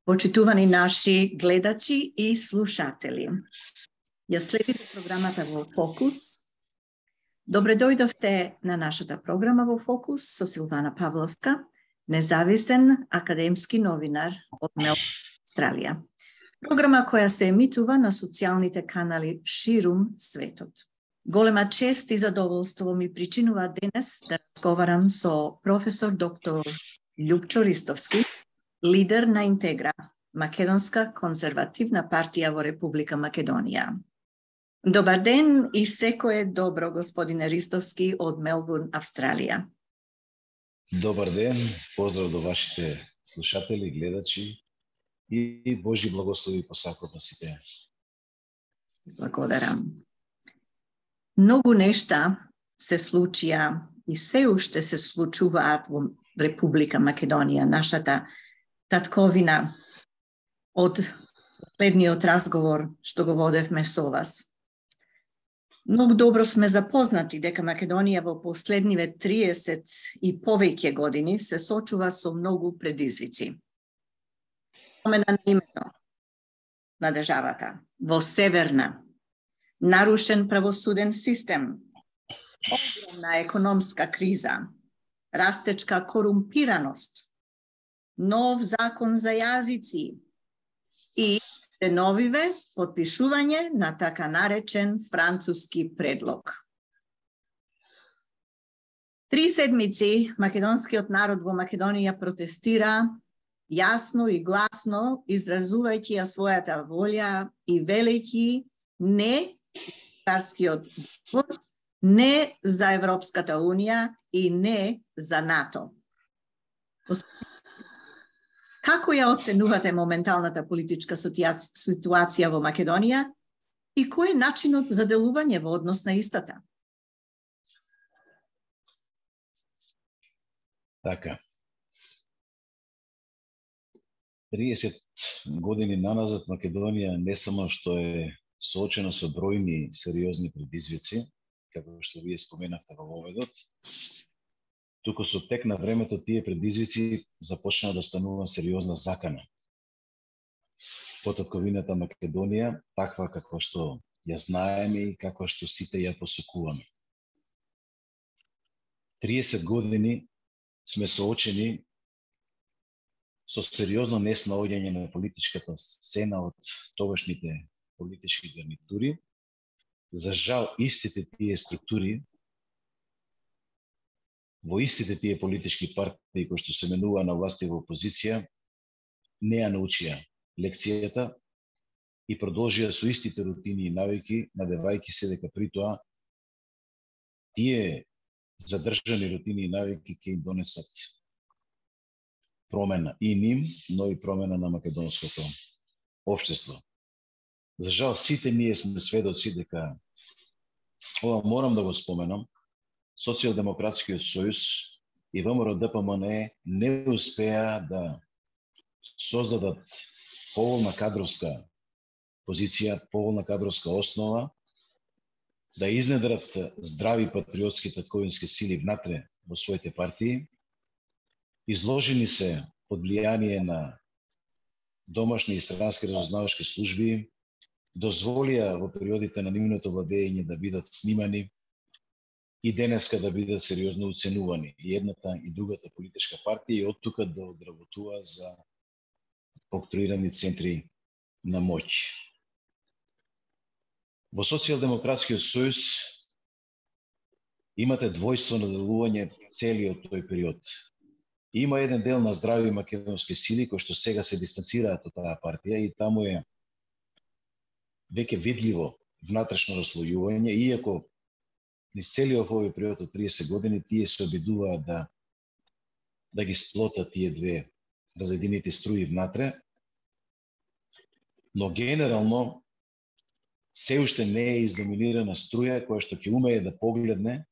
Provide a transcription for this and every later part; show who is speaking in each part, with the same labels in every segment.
Speaker 1: Почитувани наши гледачи и слушатели, ја следите програмата во Фокус. Добре дојдовте на нашата програма во Фокус со Силвана Павловска, независен академски новинар од Мелбурн, Австралија. Програма која се емитува на социјалните канали ширум светот. Голема чест и задоволство ми причинува денес да разговарам со професор доктор Љупчо Ристовски, лидер на Интегра, Македонска конзервативна партија во Република Македонија. Добар ден и секое добро, господине Ристовски од Мелбурн, Австралија.
Speaker 2: Добар ден, поздрав до вашите слушатели, гледачи и Божи благослови посакувам на сите.
Speaker 1: Благодарам. Многу нешта се случија и се уште се случуваат во Република Македонија, нашата татковина, од следниот разговор што го водевме со вас. Многу добро сме запознати дека Македонија во последниве 30 и повеќе години се сочува со многу предизвици. Промена на името на државата во Северна, нарушен правосуден систем, огромна економска криза, растечка корумпираност, нов закон за јазици и деновиве потпишување на така наречен француски предлог. 3 седмици македонскиот народ во Македонија протестира јасно и гласно, изразувајќи ја својата волја и велејќи не царскиот договор, не за Европската Унија и не за НАТО. Како ја оценувате моменталната политичка ситуација во Македонија и кој е начинот за делување во однос на истата?
Speaker 2: Така. 30 години наназад Македонија не само што е соочена со бројни сериозни предизвици, како што вие споменавте во воведот, туку со тек на времето тие предизвици започнаа да станува сериозна закана. По татковината Македонија, таква каква што ја знаеме и каква што сите ја посекуваме. 30 години сме соочени со сериозно неснаоѓање на политичката сцена од тогашните политички гарнитури. За жал, истите тие структури, во истите тие политички партии кои што се менува на власт и во опозиција, не ја научија лекцијата и продолжија со истите рутини и навики, надевајќи се дека при тоа тие задржани рутини и навики ќе им донесат промена и ним, но и промена на македонското општество. За жал, сите ние сме сведоци дека, ова морам да го споменам, Социјалдемократскиот сојуз и ВМРО-ДПМНЕ не успеа да создадат поволна кадровска позиција, поволна кадровска основа, да изнедрат здрави патриотски татковински сили внатре во своите партии, изложени се под влијание на домашни и странски разузнавачки служби, дозволија во периодите на нивното владење да бидат снимани и денеска да бидат сериозно оценувани и едната и другата политичка партија и од тука да одработува за октруирани центри на моќ. Во Социјалдемократскиот сојуз имате двојствено делување целиот тој период. Има еден дел на здрави македонски сили кои што сега се дистанцираат од таа партија и таму е веќе видливо внатрешно раслојување, иако низ целиот овој период од 30 години тие се обидуваат да ги сплотат тие две разединети струи внатре, но генерално се уште не е издоминирана струја која што ќе умее да погледне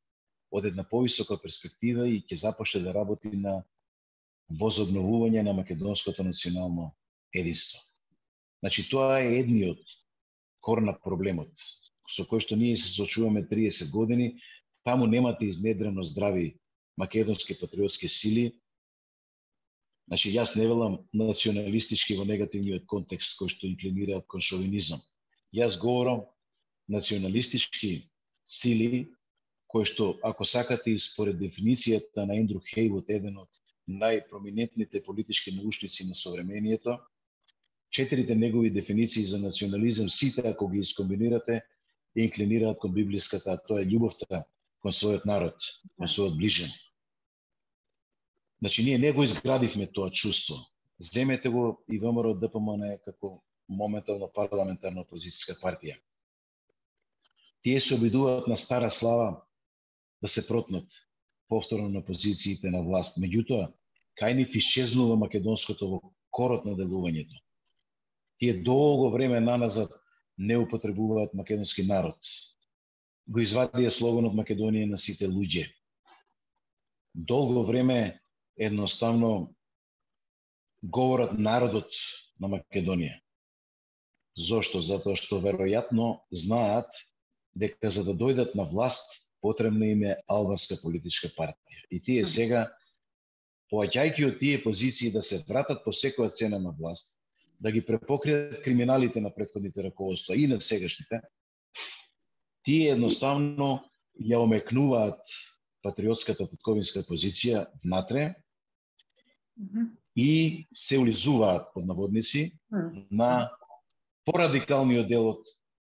Speaker 2: од една повисока перспектива и ќе започне да работи на возобновување на македонското национално единство. Значи, тоа е едниот корен на проблемот со кој што ние се соочуваме 30 години. Таму немате изнедрено здрави македонски патриотски сили Значи, јас не велам националистички во негативниот контекст кој што инклинираат кон шовинизам. Јас говорам националистички сили кои што, ако сакате и според дефиницијата на Ендрю Хейвуд, еден од најпроминентните политички научници на современието, 4 негови дефиниции за национализам, сите ако ги искомбинирате, инклинираат кон библиската, а тоа е љубовта кон својот народ, кон својот ближен. Значи, ние не го изградивме тоа чувство. Земете го и ВМРО ДПМН како моментално парламентарна опозицијска партија. Тие се обидуваат на стара слава да се протнат повторно на позициите на власт. Меѓутоа, кај нив исчезнува македонското во корот на делувањето. Тие долго време наназад не употребуваат македонски народ. Го извадија слоганот Македонија на сите луѓе. Долго време едноставно говорат народот на Македонија. Зошто? Затоа што веројатно знаат дека за да дојдат на власт потребна им е албанска политичка партија. И тие сега, поаѓајќи од тие позиции да се вратат по секоја цена на власт, да ги препокријат криминалите на претходните раководства и на сегашните, тие едноставно ја омекнуваат патриотската татковинска позиција внатре и се улизуваат под наводници на порадикалниот дел од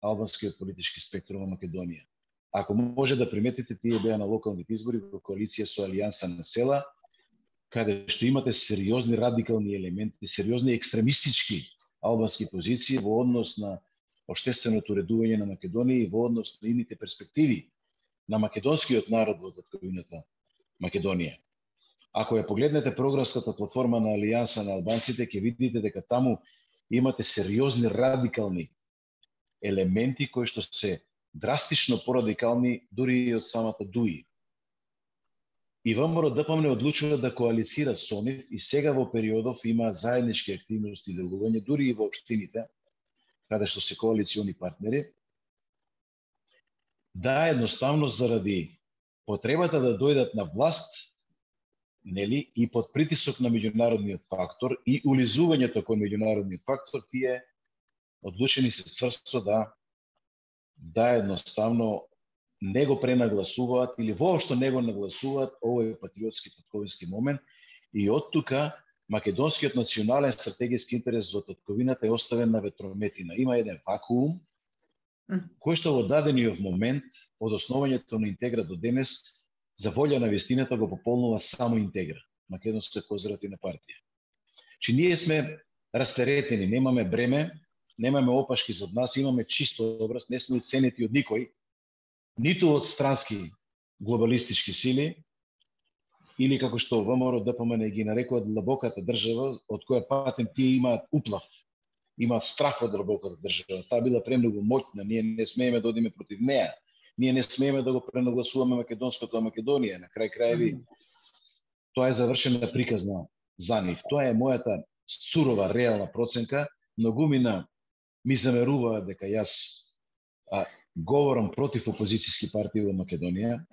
Speaker 2: албанскиот политички спектрум на Македонија. Ако може да приметите, тие беа на локалните избори во коалиција со Алијанса на села, каде што имате сериозни радикални елементи, сериозни екстремистички албански позиции во однос на општественото уредување на Македонија и во однос на ините перспективи на македонскиот народ во татковината Македонија. Ако ја погледнете програмската платформа на Алијанса на албанците, ќе видите дека таму имате сериозни радикални елементи кои што се драстично порадикални дури и од самата ДУИ. И ВМРО ДПМН одлучува да коалицира со нив и сега во периодов има заеднички активности и делување, дури и во општините, каде што се коалициони партнери, да едноставно заради потребата да дојдат на власт, нели, и под притисок на меѓународниот фактор и улизувањето кон меѓународниот фактор, тие одлучени се црсто да едноставно не го пренагласуваат или воопшто не го нагласуваат овој патриотски татковински момент и од тука македонскиот национален стратегиски интерес во татковината е оставен на ветрометина. Има еден вакуум кој што во дадениот момент од основањето на Интегра до денес за волја на вистината го пополнува само Интегра, Македонска конзервативна партија. Че ние сме растеретени, немаме бреме, немаме опашки зад нас, имаме чисто образ, не сме уценети од никој, ниту од странски глобалистички сили, или како што ВМРО ДПМН ги нарекуваат длабоката држава, од која патем тие имаат уплав, имаат страф од длабоката држава. Таа била премногу моќна, ние не смееме да одиме против неа, ние не смееме да го пренагласуваме македонското Македонија. На крај краеви, тоа е завршена приказна за нив. Тоа е мојата сурова, реална проценка. Многумина ми замеруваат дека јас говорам против опозицијски партии во Македонија.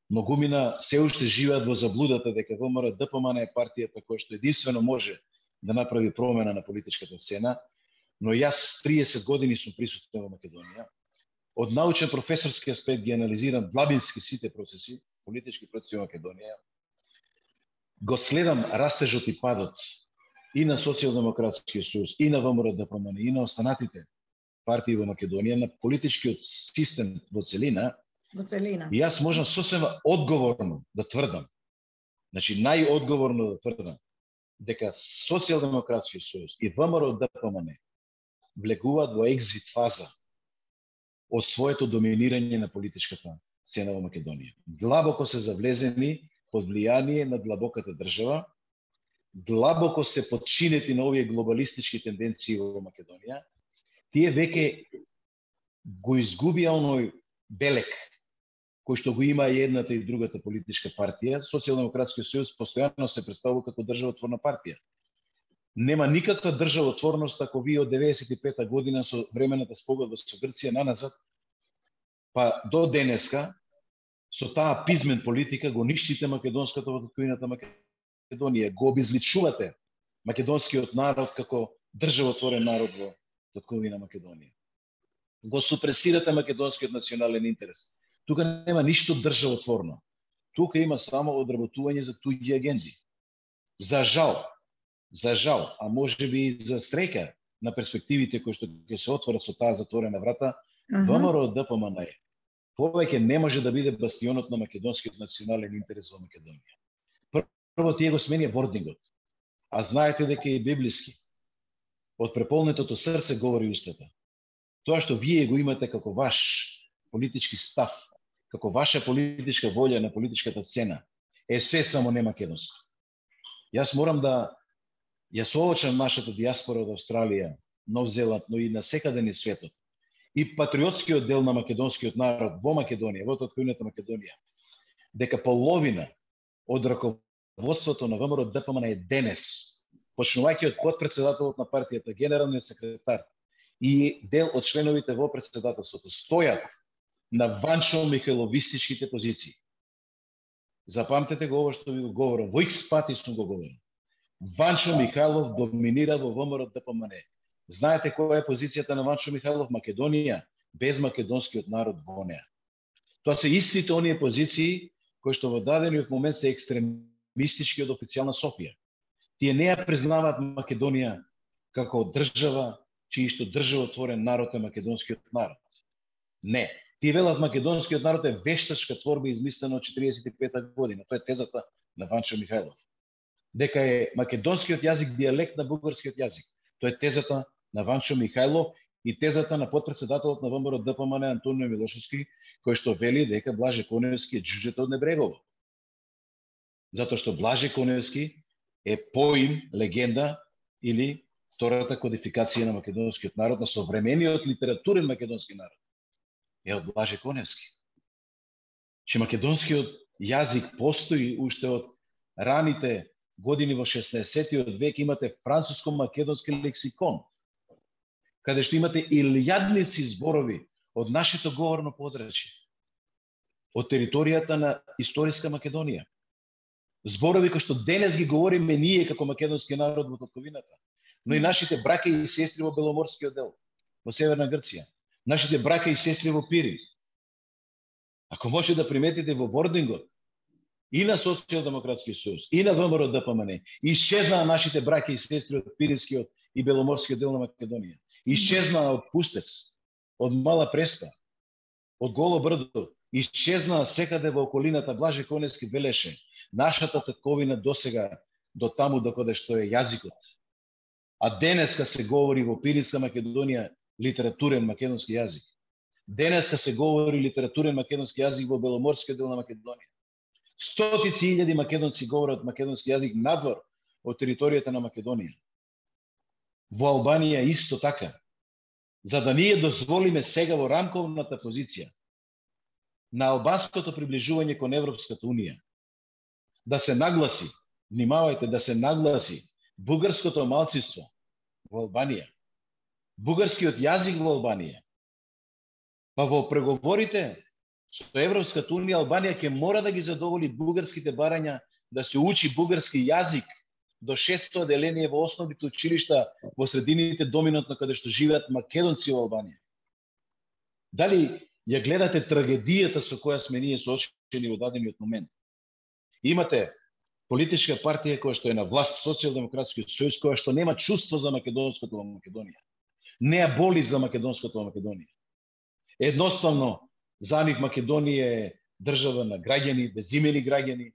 Speaker 2: Многумина се уште живеат во заблудата дека ВМРО ДПМН е партијата која што единствено може да направи промена на политичката сцена, но јас 30 години сум присутен во Македонија. Од научен професорски аспект ги анализирам длабински сите процеси, политички процеси во Македонија. Го следам растежот и падот и на Социјалдемократскиот сојуз, и на ВМРО ДПМН, и на останатите партии во Македонија, на политичкиот систем во целина. И јас можам сосема одговорно да тврдам, значи најодговорно да тврдам, дека Социјалдемократскиот сојуз и ВМРО ДПМН влегуваат во екзит фаза од своето доминирање на политичката сцена во Македонија. Длабоко се завлезени под влијание на длабоката држава, длабоко се подчинети на овие глобалистички тенденции во Македонија. Тие веќе го изгубија оној белек кој што го има и едната и другата политичка партија. Социјалдемократскиот сојуз постојано се представува како државотворна партија. Нема никаква државотворност ако вие од 95-та година со времената спогодба со Грција наназад, па до денеска, со таа пизмен политика го ништите македонската во татковината Македонија. Македонија, го обезличувате македонскиот народ како државотворен народ во татковина Македонија. Го супресирате македонскиот национален интерес. Тука нема ништо државотворно. Тука има само одработување за туѓи агенди. За жал, а може би и за среќа на перспективите кои што ќе се отворат со таа затворена врата, ВМРО ДПМН повеќе не може да биде бастионот на македонскиот национален интерес во Македонија. Прво тие го сменија вордингот, а знаете дека е библиски. Од преполнетото срце говори устата. Тоа што вие го имате како ваш политички став, како ваша политичка волја на политичката сцена, е се само не македонско. Јас морам да ја соочам нашата диаспора од Австралија, Нов Зеланд, но и на секаде низ светот, и патриотскиот дел на македонскиот народ во Македонија, во татковината Македонија, дека половина од раководството на ВМРО ДПМН е денес, почнувајќи од подпредседателот на партијата, генералниот секретар и дел од членовите во председателството, стојат на ваншо-михайловистичките позиции. Запамтете го ово што ви го говорам, во икс пати сум го говорил. Ваншо Михайлов доминира во ВМРО ДПМН. Знаете која е позицијата на Ваншо Михайлов? Македонија без македонскиот народ во неа. Тоа се истите оние позиции кои што во дадениот момент се екстремистички од официјална Софија. Тие не ја признаваат Македонија како држава, чиј што државотворен народ е македонскиот народ. Не. Тие велат македонскиот народ е вештачка творба измислена од 45-та година. Тоа е тезата на Ваншо Михайлов. Дека е македонскиот јазик дијалект на бугарскиот јазик. Тоа е тезата на Ваншо Михайлов и тезата на подпредседателот на ВМРО ДПМН Антонио Милошевски, кој што вели дека Блаже Коневски е џуџето од Небрегово. Затоа што Блаже Коневски е поим, легенда или втората кодификација на македонскиот народ, на современиот литературен македонски народ. Е од Блаже Коневски. Че македонскиот јазик постои уште од раните години во 16-тиот век. Имате француско-македонски лексикон, каде што имате илјадници зборови од нашето говорно подрачје, од територијата на историска Македонија. Зборови кои што денес ги говориме ние како македонски народ во татковината, но и нашите браќа и сестри во Беломорскиот дел, во Северна Грција, нашите браќа и сестри во Пирин. Ако може да приметите во вордингот и на Социјалдемократскиот сојуз, и на ВМРО ДПМН, исчезнаа нашите браќа и сестри од Пиринскиот и Беломорскиот дел на Македонија. Исчезнаа од Пустец, од Мала Преспа, од Голо Брдо, исчезнаа секаде во околината. Блаже Коневски велеше: нашата татковина досега до таму докаде што е јазикот. А денеска се говори во Пиринска Македонија литературен македонски јазик. Денеска се говори литературен македонски јазик во Беломорскиот дел на Македонија. Стотици илјади македонци говорат македонски јазик надвор од територијата на Македонија. Во Албанија исто така. За да ние дозволиме сега во рамковната позиција на албанското приближување кон Европската Унија да се нагласи, внимавајте, да се нагласи бугарското малцинство во Албанија, бугарскиот јазик во Албанија, па во преговорите со Европската Унија Албанија ќе мора да ги задоволи бугарските барања да се учи бугарски јазик до 600 оделение во основните училишта во средините доминантно каде што живеат македонци во Албанија. Дали ја гледате трагедијата со која сме ние соочени во дадениот момент? Имате политичка партија која што е на власт, Социјалдемократскиот сојуз, која што нема чувство за македонското во Македонија. Не ја боли за македонското во Македонија. Едноставно, за нив Македонија е држава на граѓани, безимени граѓани.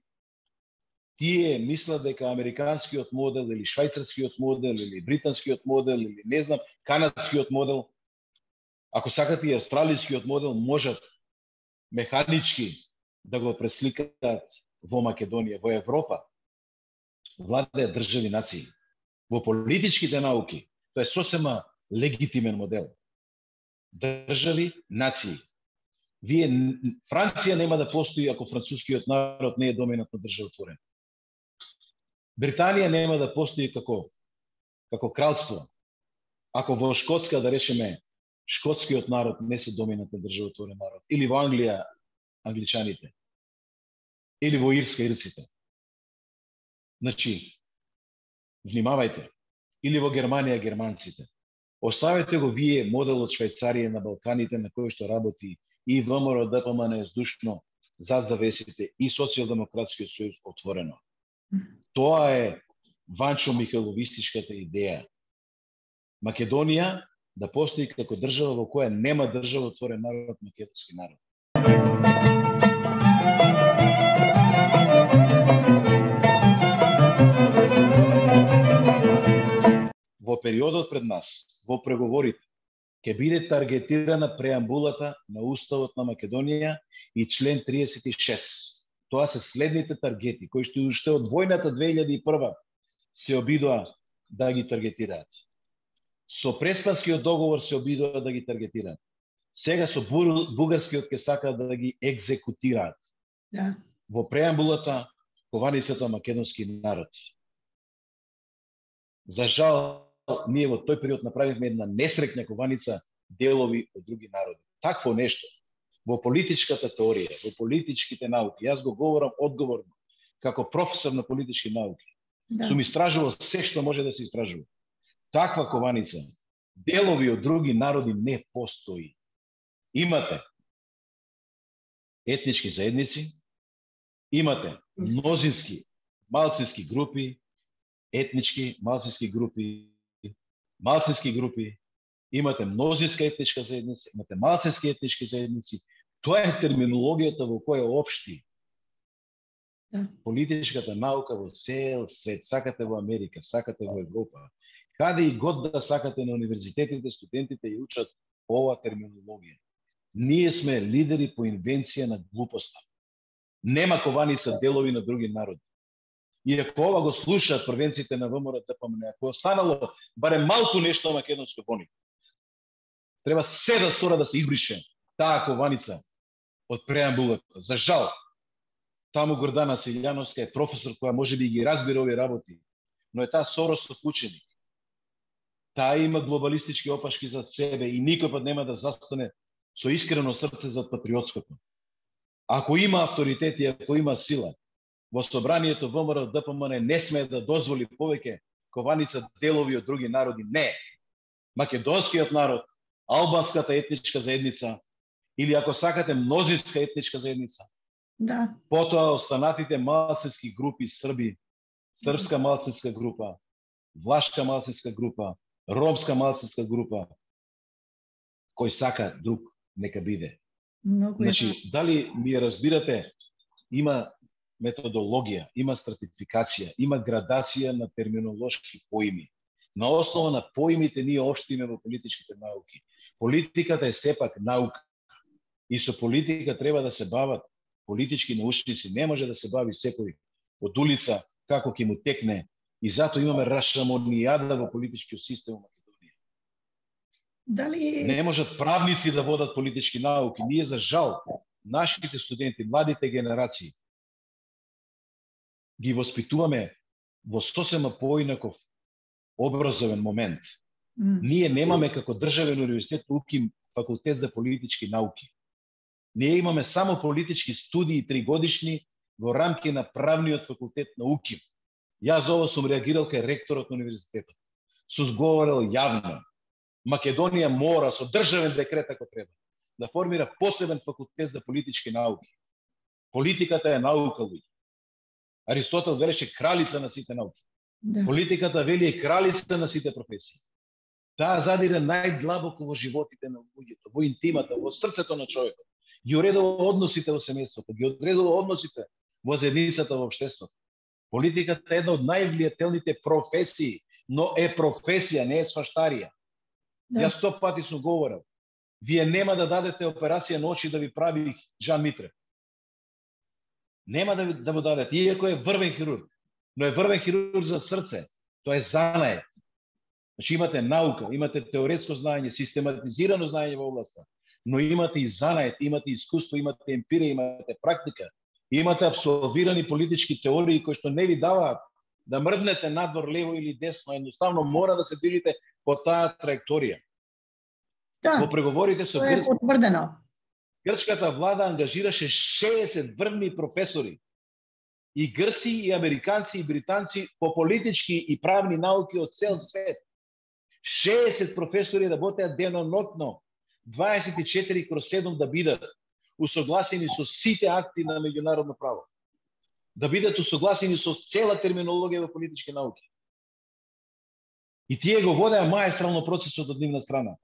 Speaker 2: Тие мислат дека американскиот модел или швајцарскиот модел или британскиот модел или не знам, канадскиот модел, ако сакате и австралискиот модел, можат механички да го пресликаат во Македонија, во Европа. Владеат држави нации. Во политичките науки тоа е сосема легитимен модел. Држави нации. Франција нема да постои ако францускиот народ не е доминантно државотворен. Британија нема да постои како кралство ако во Шкотска, да речеме, шкотскиот народ не се доминантен државотворен народ, или во Англија англичаните, или во Ирска ирците. Значи, внимавајте. Или во Германија германците. Оставете го вие модел од Швајцарија на Балканите на кој што работи и ВМРО ДПМН здушно зад завесите и Социјалдемократскиот сојуз отворено. Тоа е Ванчо Михайловистичката идеја. Македонија да постои како држава во која нема државотворен народ, македонски народ. Во периодот пред нас, во преговорите, ќе биде таргетирана преамбулата на Уставот на Македонија и член 36. Тоа се следните таргети, кои што уште од војната 2001 се обидоа да ги таргетираат. Со Преспанскиот договор се обидоа да ги таргетираат. Сега со бугарскиот ќе сакаат да ги екзекутираат.
Speaker 1: Да.
Speaker 2: Во преамбулата кованицата македонски народ. За жал, ние во тој период направивме една несреќна кованица делови од други народи. Такво нешто во политичката теорија, во политичките науки, јас го говорам одговорно, како професор на политички науки. Да. Сум истражувал се што може да се истражува. Таква кованица, делови од други народи не постои. Имате етнички заедници, имате мнозински, малцински групи, етнички, малцински групи, имате мнозинска етничка заедница, имате малцински етнички заедници. Тоа е терминологијата во која општи политичката наука во цел свет. Сакате во Америка, сакате во Европа. Каде и год да сакате на универзитетите, студентите ја учат ова терминологија. Ние сме лидери по инвенција на глупоста. Нема кованица делови на други народи. И ако ова го слушаат првенците на ВМРО ДПМН, ако останало барем малку нешто македонско во нив, треба се да стора да се избрише таа кованица од преамбулата. За жал, таму Гордана Силјановска е професор која може би ги разбира овие работи, но е таа Соросов ученик. Таа има глобалистички опашки за себе и никој пат нема да застане со искрено срце за патриотското. Ако има авторитет и ако има сила, во собранието ВМРО ДПМН не смее да дозволи повеќе кованица делови од други народи. Не. Македонскиот народ, албанската етничка заедница или ако сакате мнозинска етничка заедница.
Speaker 1: Да.
Speaker 2: Потоа останатите малцински групи срби, српска малцинска група, влашка малцинска група, ромска малцинска група, кој сака друг нека биде. Значи, дали ми разбирате, има методологија, има стратификација, има градација на терминолошки поими. На основа на поимите ние општиме во политичките науки. Политиката е сепак наука. И со политика треба да се бават политички научници. Не може да се бави секој од улица како ќе му текне. И затоа имаме рашамонијада во политичкиот систем во Македонија.
Speaker 1: Дали...
Speaker 2: Не можат правници да водат политички науки. Ние, за жал, нашите студенти, младите генерации, ги воспитуваме во сосема поинаков образовен момент. Ние немаме како државен универзитет УКИМ факултет за политички науки. Ние имаме само политички студии 3-годишни во рамки на правниот факултет на УКИМ. Јас за ова сум реагирал кај ректорот на универзитетот. Сум зговорил јавно. Македонија мора со државен декрет ако треба да формира посебен факултет за политички науки. Политиката е наука, луѓе. Аристотел велеше кралица на сите науки. Да. Политиката вели е кралица на сите професии. Таа задире најдлабоко во животите на луѓето, во интимата, во срцето на човекот. Ги уредува односите во семејството, ги одредува односите во заедницата во општеството. Политиката е една од највлијателните професии, но е професија, не е сваштарија. Да. Јас 100 пати сум говорил. Вие нема да дадете операција на очи да ви прави Жан Митрев. Нема да го дадете, иако е врвен хирург. Но е врвен хирург за срце. Тоа е занает. Значи имате наука, имате теоретско знаење, систематизирано знаење во областа, но имате и занает, имате искуство, имате емпирија, имате практика, имате абсолвирани политички теории кои што не ви даваат да мрднете надвор лево или десно, едноставно мора да се движите по таа траекторија. Да, во преговорите со
Speaker 1: потврдено.
Speaker 2: Грчката влада ангажираше 60 врвни професори и грци, и американци, и британци по политички и правни науки од цел свет. 60 професори работеат денонотно, 24/7 да бидат усогласени со сите акти на меѓународно право. Да бидат усогласени со цела терминологија во политички науки. И тие го водеа маестрално процесот од нивна страна.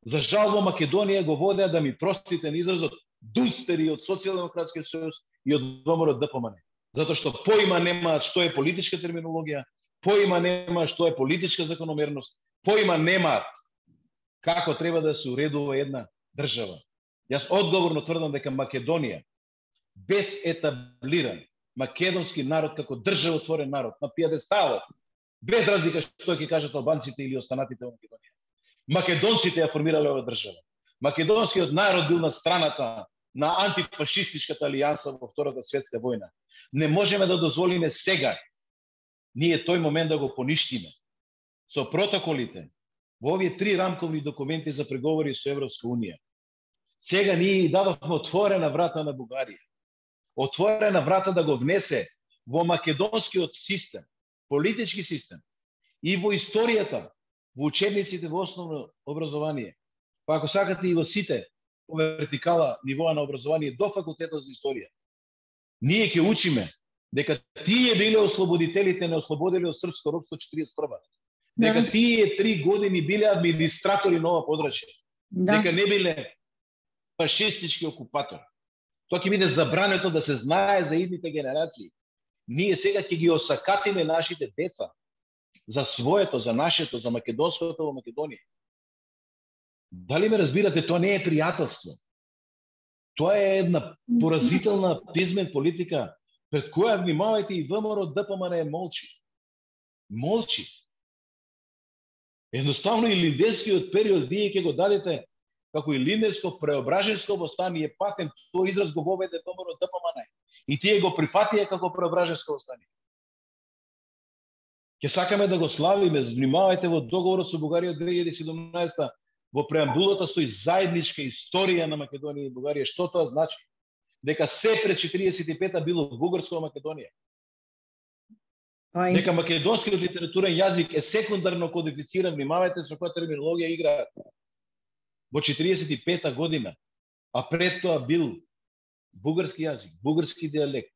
Speaker 2: За жал во Македонија го водеа, да ми простите на изразот, дустери од Социјалдемократскиот сојуз и од ВМРО ДПМН. Затоа што поима немаат што е политичка терминологија, поима немаат што е политичка закономерност, поима немаат како треба да се уредува една држава. Јас одговорно тврдам дека Македонија, без етаблиран македонски народ како државотворен народ, на пиедесталот, без разлика што ќе кажат албанците или останатите во Македонија. Македонците ја формирале оваа држава. Македонскиот народ бил на страната на антифашистичката алијанса во Втората светска војна. Не можеме да дозволиме сега ние тој момент да го поништиме со протоколите во овие 3 рамковни документи за преговори со Европска унија. Сега ние дадовме отворена врата на Бугарија. Отворена врата да го внесе во македонскиот систем, политички систем и во историјата, во учебниците во основно образование, па ако сакате и во сите по вертикала нивоа на образование до факултетот за историја. Ние ќе учиме дека тие биле ослободителите, не ослободили од српско робство 41. Дека тие 3 години биле администратори на ова подрачје. Дека не биле фашистички окупатори. Тоа ќе биде забрането да се знае за идните генерации. Ние сега ќе ги осакатиме нашите деца за своето, за нашето, за македонското во Македонија. Дали ме разбирате, тоа не е пријателство. Тоа е една поразителна пизмен политика пред која, внимавајте, и ВМРО ДПМН молчи. Молчи. Едноставно и линденскиот период вие ќе го дадете како и линденско преображенско востание патент, тој израз го воведе ВМРО ДПМН. И тие го прифатија како преображенско востание. Ќе сакаме да го славиме, внимавајте, во договорот со Бугарија 2017 во преамбулата стои заедничка историја на Македонија и Бугарија. Што тоа значи? Дека се пред 45-та било бугарско Македонија. Дека македонскиот литературен јазик е секундарно кодифициран, внимавајте со која терминологија играат. Во 45-та година, а пред тоа бил бугарски јазик, бугарски диалект.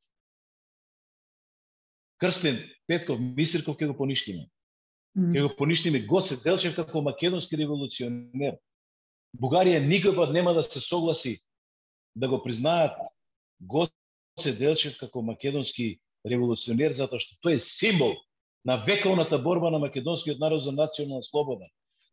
Speaker 2: Крстен Петков, Мисирков ќе го поништиме. Ќе го поништиме Гоце Делчев како македонски револуционер. Бугарија никогаш нема да се согласи да го признаат Гоце Делчев како македонски револуционер, затоа што тој е символ на вековната борба на македонскиот народ за национална слобода.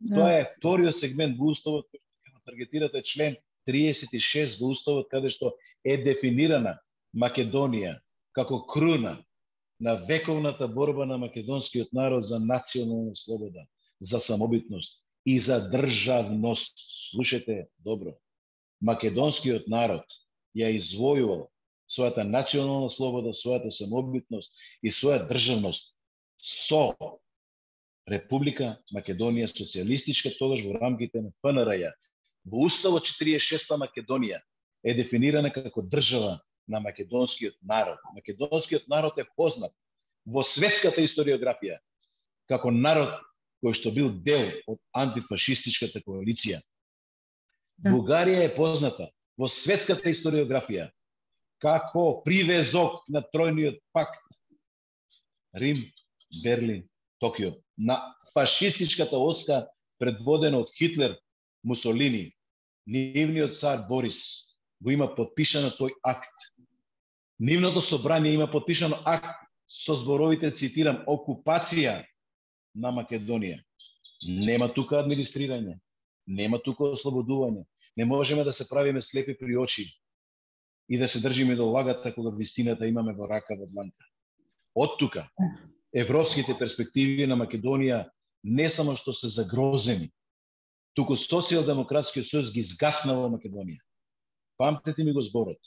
Speaker 2: Тоа е вториот сегмент во уставот кој ќе го таргетирате член 36 во уставот, каде што е дефинирана Македонија како круна на вековната борба на македонскиот народ за национална слобода, за самобитност и за државност. Слушате добро. Македонскиот народ ја извојувал својата национална слобода, својата самобитност и своја државност со Република Македонија социјалистичка, тогаш во рамките на ФНРЈ. Во уставот 46-та Македонија е дефинирана како држава на македонскиот народ. Македонскиот народ е познат во светската историографија како народ кој што бил дел од антифашистичката коалиција. Бугарија е позната во светската историографија како привезок на тројниот пакт Рим, Берлин, Токио, на фашистичката оска предводена од Хитлер, Мусолини. Нивниот цар Борис го има подпишано тој акт. Нивното собрание има подпишано акт со зборовите, цитирам, окупација на Македонија. Нема тука администрирање, нема тука ослободување. Не можеме да се правиме слепи при очи и да се држиме до лагата кога вистината имаме во рака, во дланка. Од тука, европските перспективи на Македонија не само што се загрозени, туку Социјалдемократскиот сојуз ги згасна во Македонија. Памтете ми го зборот.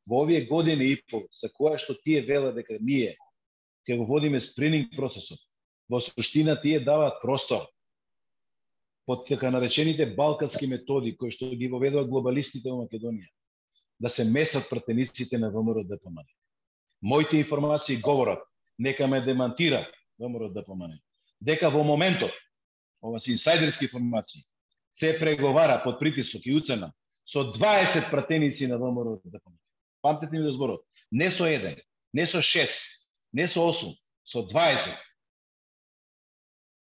Speaker 2: Во овие години и пол, за која што тие велат дека ние ќе го водиме скрининг процесот, во суштина тие даваат простор под така наречените балкански методи кои што ги воведуваат глобалистите во Македонија, да се месат пратениците на ВМРО ДПМН. Моите информации говорат, нека ме демантира ВМРО ДПМН, дека во моментот, ова се инсайдерски информации, се преговара под притисок и уцена со 20 пратеници на ВМРО ДПМН. Памтете ми да зборот, не со 1, не со 6, не со 8, со 20.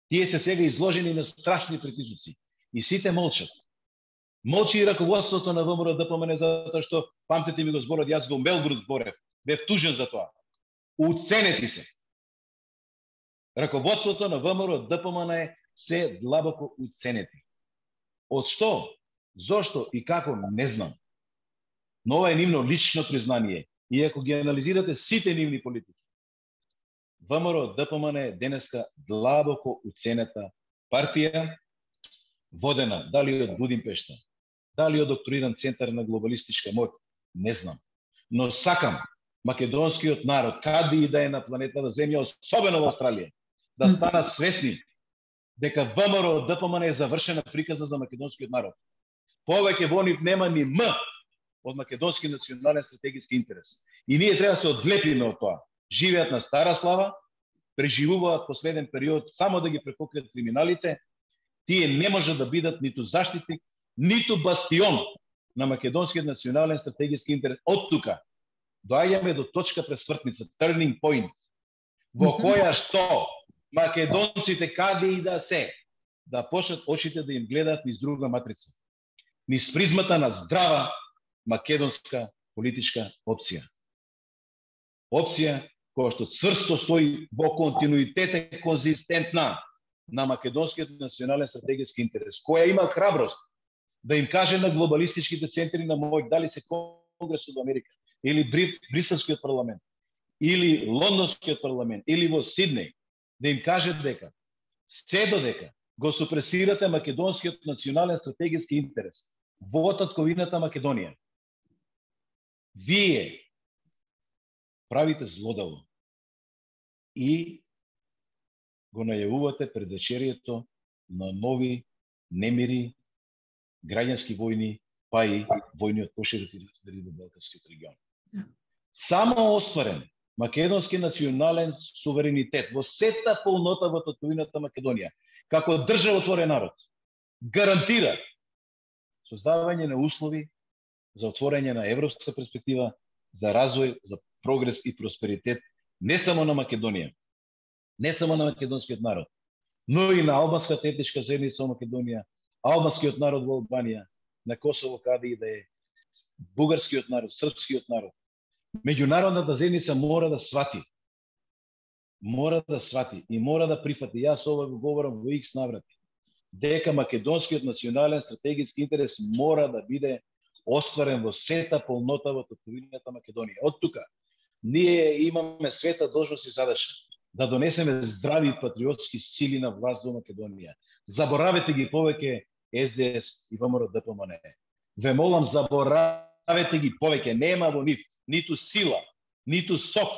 Speaker 2: Тие се сега изложени на страшни притисоци и сите молчат. Молчи и раководството на ВМРО ДПМН затоа што, памтете ми го зборот, јас во Мелбурн зборев, бев тужен за тоа. Уценети се. Раководството на ВМРО ДПМН се длабоко уценети. Од што, зошто и како, не знам. Но ова е нивно лично признание. И ако ги анализирате сите нивни политики, ВМРО ДПМН е денеска длабоко уценета партија, водена дали од Будимпешта, дали од докториран центар на глобалистичка моќ, не знам. Но сакам македонскиот народ, каде и да е на планетата Земја, особено во Австралија, да станат свесни дека ВМРО ДПМН е завршена приказна за македонскиот народ. Повеќе во нив нема ни М од македонски национален стратегиски интерес. И ние треба да се одлепиме од тоа. Живеат на стара слава, преживуваат последен период само да ги препокријат криминалите, тие не може да бидат ниту заштитник, ниту бастион на македонскиот национален стратегиски интерес. Од тука доаѓаме до точка пресвртница, turning point, во која што македонците каде и да се, да почнат очите да им гледаат низ друга матрица, низ призмата на здрава македонска политичка опција. Опција која што цврсто стои во континуитет и конзистентна на македонскиот национален стратегиски интерес, која има храброст да им каже на глобалистичките центри на моќ, дали се Конгресот во Америка, или Бриселскиот парламент, или Лондонскиот парламент, или во Сиднеј, да им каже дека се додека го супресирате македонскиот национален стратегиски интерес во татковината Македонија, вие правите злодело и го најавувате предвечерието на нови немири, граѓански војни, па и војни од пошироки размери во Балканскиот регион. Само остварен македонски национален суверенитет во сета полнота во татковината Македонија, како државотворен народ, гарантира создавање на услови за отворање на европска перспектива, за развој, за прогрес и просперитет не само на Македонија, не само на македонскиот народ, но и на албанската етничка заедница во Македонија, албанскиот народ во Албанија, на Косово каде и да е, бугарскиот народ, српскиот народ. Меѓународната заедница мора да свати. Мора да свати и мора да прифати. Јас ова го говорам во X наврати. Дека македонскиот национален стратегиски интерес мора да биде остварен во сета полнота во татковината Македонија. Од тука ние имаме света должност и задача да донесеме здрави патриотски сили на власт во Македонија. Заборавете ги повеќе СДС и ВМРО ДПМН. Ве молам, заборавете ги повеќе. Нема во нив ниту сила, ниту сок.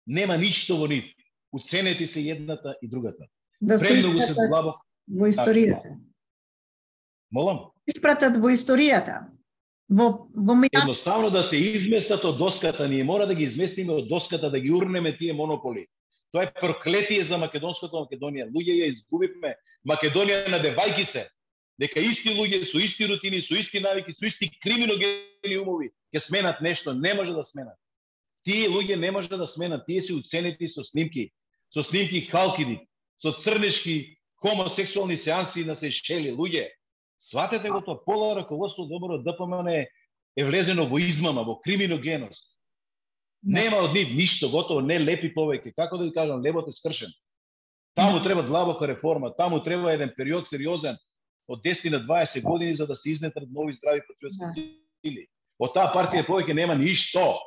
Speaker 2: Нема ништо во нив. Уценете се едната и другата.
Speaker 1: Да се испратат во историјата.
Speaker 2: Молам?
Speaker 1: Испратат во историјата. Во
Speaker 2: едноставно да се изместат од доската. Ние мора да ги изместиме од доската, да ги урнеме тие монополи. Тоа е проклетие за македонската Македонија. Луѓе ја изгубивме. Македонија надевајки се дека исти луѓе со исти рутини, со исти навики, со исти криминогени умови ќе сменат нешто. Не може да сменат. Тие луѓе не може да сменат. Тие се уценети со снимки халкиди, со црнешки хомосексуални сеанси на Сејшели. Луѓе, сватете го тоа, пола раководство ВМРО ДПМН е влезено во измама, во криминогеност. Нема од нив ништо, готово не лепи повеќе. Како да ви кажам, лебот е скршен. Таму треба длабока реформа, таму треба еден период сериозен од 10 на 20 години за да се изнетрат нови здрави патриотски сили. Од таа партија повеќе нема ништо.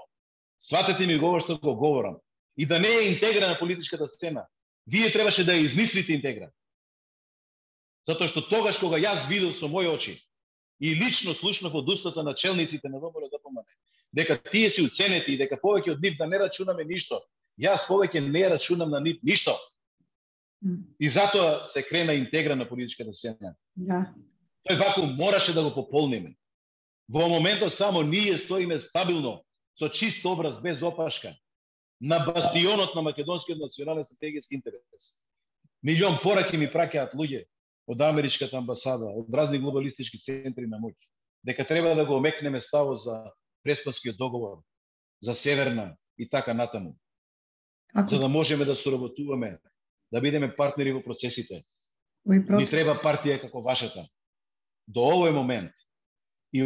Speaker 2: Сватете ми го што го говорам. И да не е интегра на политичката сцена. Вие требаше да ја измислите интегра. Затоа што тогаш кога јас видел со мои очи и лично слушнав од устата на челниците на ВМРО ДПМН, дека тие се уценети и дека повеќе од нив да не рачунаме ништо. Јас повеќе не рачунам на нив ништо. И затоа се крена интегра на политичката сцена.
Speaker 1: Да.
Speaker 2: Тој вакуум мораше да го пополниме. Во моментот само ние стоиме стабилно, со чист образ, без опашка. на бастионот на македонскиот национален стратегиски интерес. Милион пораки ми праќаат луѓе од америчката амбасада, од разни глобалистички центри на моќ, дека треба да го омекнеме ставот за Преспанскиот договор, за Северна и така натаму. За да можеме да соработуваме, да бидеме партнери во процесите. Ни треба партија како вашата. До овој момент и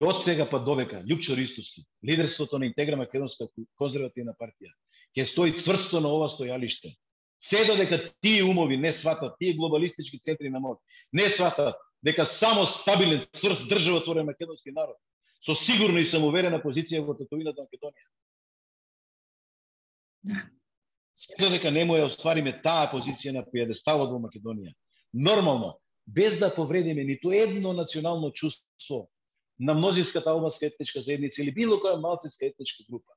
Speaker 2: од сега па довека, Љупчо Ристовски, лидерството на Интегра македонска конзервативна партија, ќе стои цврсто на ова стојалиште. Се додека тие умови не сватат, тие глобалистички центри на моќ, не сватат дека само стабилен, цврст државотворен македонски народ со сигурна и самоуверена позиција во татовината на Македонија.
Speaker 1: Да.
Speaker 2: Се додека не му ја оствариме таа позиција на пиедесталот во Македонија, нормално, без да повредиме ниту едно национално чувство на мнозинската албанска етничка заедница или било која малцинска етничка група.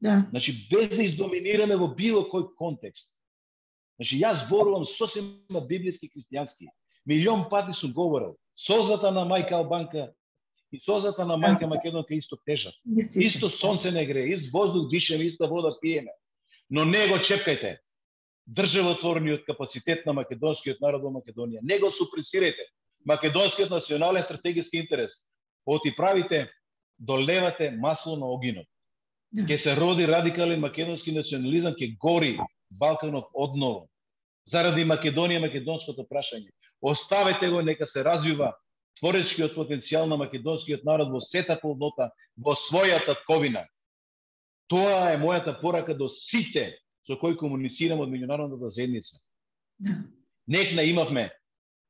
Speaker 1: Да.
Speaker 2: Значи, без да издоминираме во било кој контекст. Значи, јас зборувам сосема библиски христијански. Милион пати сум говорил, созата на мајка Албанка и созата на мајка Македонка исто тежат. Исто сонце не грее, ист воздух дишеме, иста вода пиеме. Но не го чепкајте државотворниот капацитет на македонскиот народ во Македонија. Не го супресирајте македонскиот национален стратегиски интерес. Оти правите, долевате масло на огинот. Ке се роди радикален македонски национализам, ке гори Балканот одново. Заради Македонија, македонското прашање. Оставете го, нека се развива творечкиот потенцијал на македонскиот народ во сета полнота, во својата ковина. Тоа е мојата порака до сите со кои комуницирам од меѓународната заедница. Некна имавме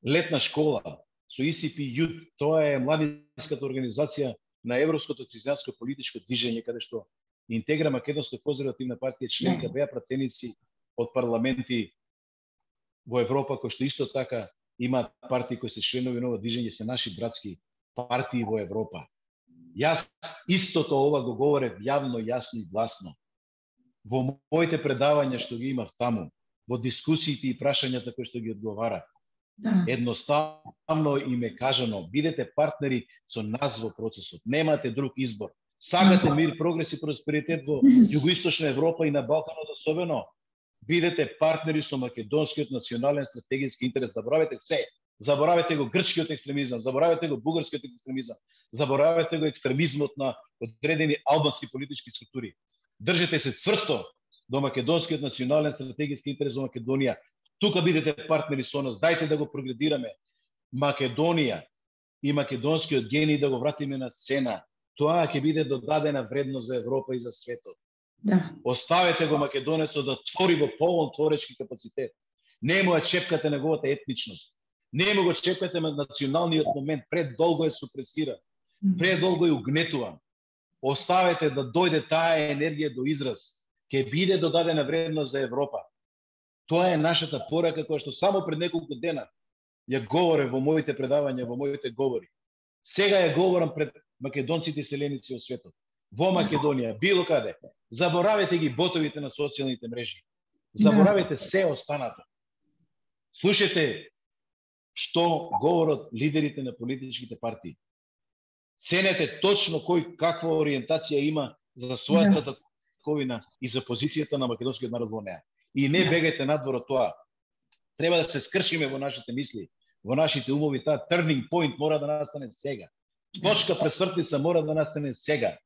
Speaker 2: летна школа со ICP Youth, тоа е младинската организација на Европското христијанско политичко движење, каде што Интегра македонска конзервативна партија членка беа пратеници од парламенти во Европа, кои што исто така имаат партии кои се членови на ова движење, се наши братски партии во Европа. Јас истото ова го говорев јавно, јасно и гласно. Во моите предавања што ги имав таму, во дискусиите и прашањата кои што ги одговарав, едноставно им е кажано, бидете партнери со нас во процесот, немате друг избор. Сакате мир, прогрес и просперитет во Југоисточна Европа и на Балканот особено, бидете партнери со македонскиот национален стратегиски интерес. Заборавете се. Заборавете го грчкиот екстремизам, заборавете го бугарскиот екстремизам, заборавете го екстремизмот на одредени албански политички структури. Држете се цврсто до македонскиот национален стратегиски интерес во Македонија. Тука бидете партнери со нас, дајте да го прогредираме Македонија и македонскиот гений да го вратиме на сцена. Тоа ќе биде додадена вредност за Европа и за светот.
Speaker 1: Да.
Speaker 2: Оставете го македонецот да твори во полн творечки капацитет. Не му ја чепкате неговата етничност. Не му го чепкате на националниот момент, предолго е супресиран, предолго е угнетуван. Оставете да дојде таа енергија до израз. Ќе биде додадена вредност за Европа. Тоа е нашата порака која што само пред неколку дена ја говоре во моите предавања, во моите говори. Сега ја говорам пред македонците и селеници во светот. Во Македонија, било каде. Заборавете ги ботовите на социјалните мрежи. Заборавете се останато. Слушайте што говорат лидерите на политичките партии. Ценете точно кој каква ориентација има за својата ковина и за позицијата на македонскиот народ во неа. И не бегајте надвор од тоа. Треба да се скршиме во нашите мисли, во нашите умови. Таа turning point мора да настане сега. Точка пресвртница мора да настане сега.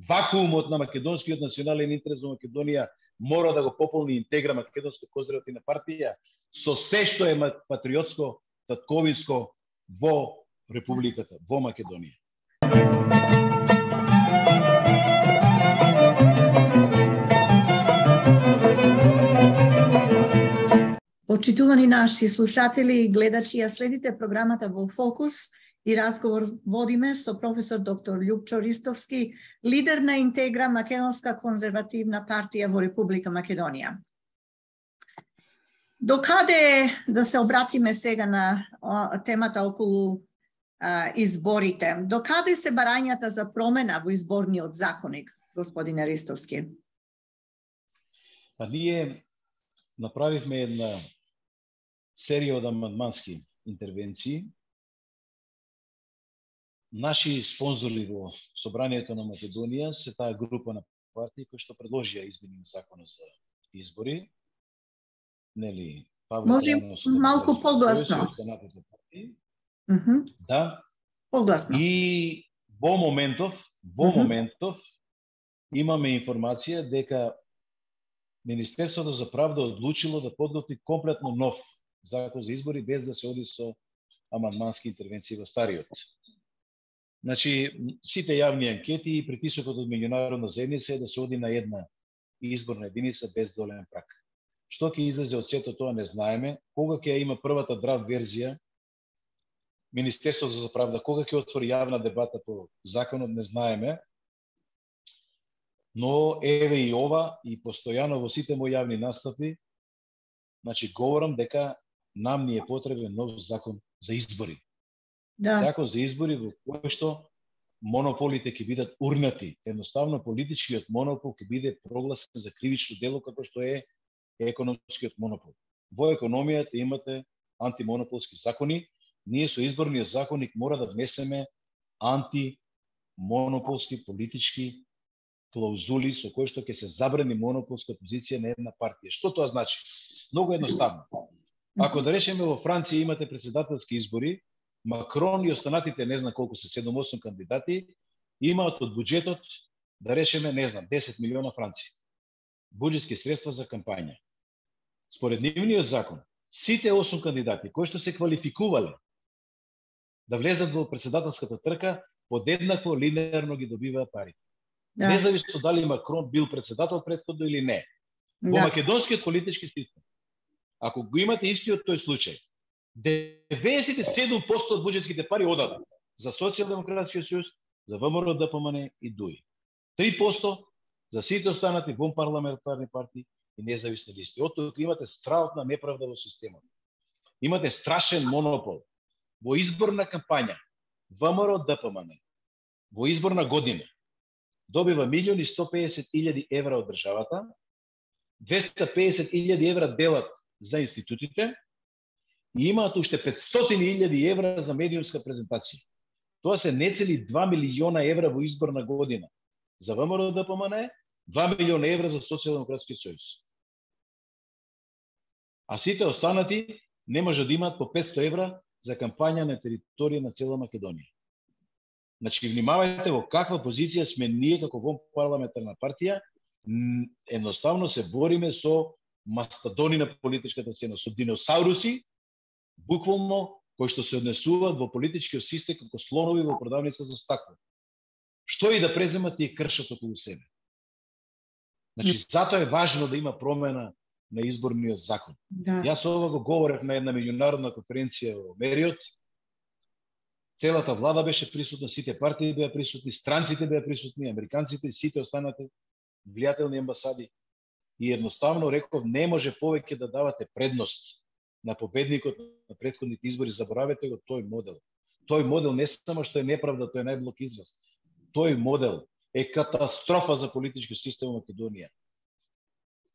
Speaker 2: Вакуумот на македонскиот национален интерес во Македонија мора да го пополни Интегра македонска конзервативна партија со се што е патриотско, татковинско во Републиката, во Македонија.
Speaker 1: Почитувани наши слушатели и гледачи, ја следите програмата во Фокус и разговор водиме со професор доктор Љупчо Ристовски, лидер на Интегра македонска конзервативна партија во Република Македонија. Докаде да се обратиме сега на темата околу изборите? Докаде се барањата за промена во изборниот законник, господине Ристовски?
Speaker 2: Па ние направивме една серија од амандмански интервенции. Наши спонзори во Собранието на Македонија се таа група на партии кои што предложија измени законот за избори, нели,
Speaker 1: Може малку погласно.
Speaker 2: Да.
Speaker 1: Погласно.
Speaker 2: И во моментов имаме информација дека Министерството за правда одлучило да подготви комплетно нов закон за избори без да се оди со амандмански интервенции во стариот. Значи, сите јавни анкети и притисокот од меѓународна заедница е да се оди на една изборна единица без долен праг. Што ќе излезе од сето тоа не знаеме, кога ќе има првата драфт верзија Министерството за правда, кога ќе отвори јавна дебата по законот не знаеме, но еве и ова и постојано во сите мои јавни настапи, значи говорам дека нам ни е потребен нов закон за избори.
Speaker 1: Да.
Speaker 2: Закон за избори во кој што монополите ќе бидат урнати. Едноставно политичкиот монопол ќе биде прогласен за кривично дело како што е економскиот монопол. Во економијата имате антимонополски закони, ние со изборниот законник мора да внесеме антимонополски политички клаузули со кои што ќе се забрани монополска позиција на една партија. Што тоа значи? Многу едноставно. Ако да речеме во Франција имате претседателски избори, Макрон и останатите не знам колку се 7-8 кандидати имаат од буџетот да речеме не знам 10 милиона франци. Буџетски средства за кампања. Според нивниот закон, сите 8 кандидати кои што се квалификувале да влезат во претседателската трка, подеднакво линеарно ги добиваат парите. Да. Независно дали Макрон бил претседател претходно или не. Во македонскиот политички систем, ако го имате истиот тој случај, 97% од буџетските пари одат за Социјалдемократскиот сојуз, за ВМРО, ДПМН и ДУИ. 3% за сите останати вонпарламентарни партии и независни листи. Од тука имате страшна неправда во системот. Имате страшен монопол. Во изборна кампања, ВМРО, ДПМН, во изборна година, добива 1.150.000 евра од државата, 250.000 евра делат за институтите и имаат уште 500.000 евра за медиумска презентација. Тоа се нецели 2 милиона евра во изборна година. За ВМРО, ДПМН, 2 милиона евра за Социјалдемократски сојуз. А сите останати не може да имаат по 500 евра за кампања на територија на цела Македонија. Значи, внимавајте во каква позиција сме ние како вонпарламентарна партија, едноставно се бориме со мастодони на политичката сцена, со диносауруси, буквално, кои што се однесуваат во политичкиот систем како слонови во продавница за стакло. Што и да преземат и кршат околу себе. Значи, затоа е важно да има промена на изборниот закон. Да. Јас ова го говорев на една меѓународна конференција во Мериот. Целата влада беше присутна, сите партии беа присутни, странците беа присутни, американците и сите останати влијателни амбасади. И едноставно реков, не може повеќе да давате предност на победникот на претходните избори. Заборавете го тој модел. Тој модел не само што е неправда, тој е најблаг израз. Тој модел е катастрофа за политички систем во Македонија.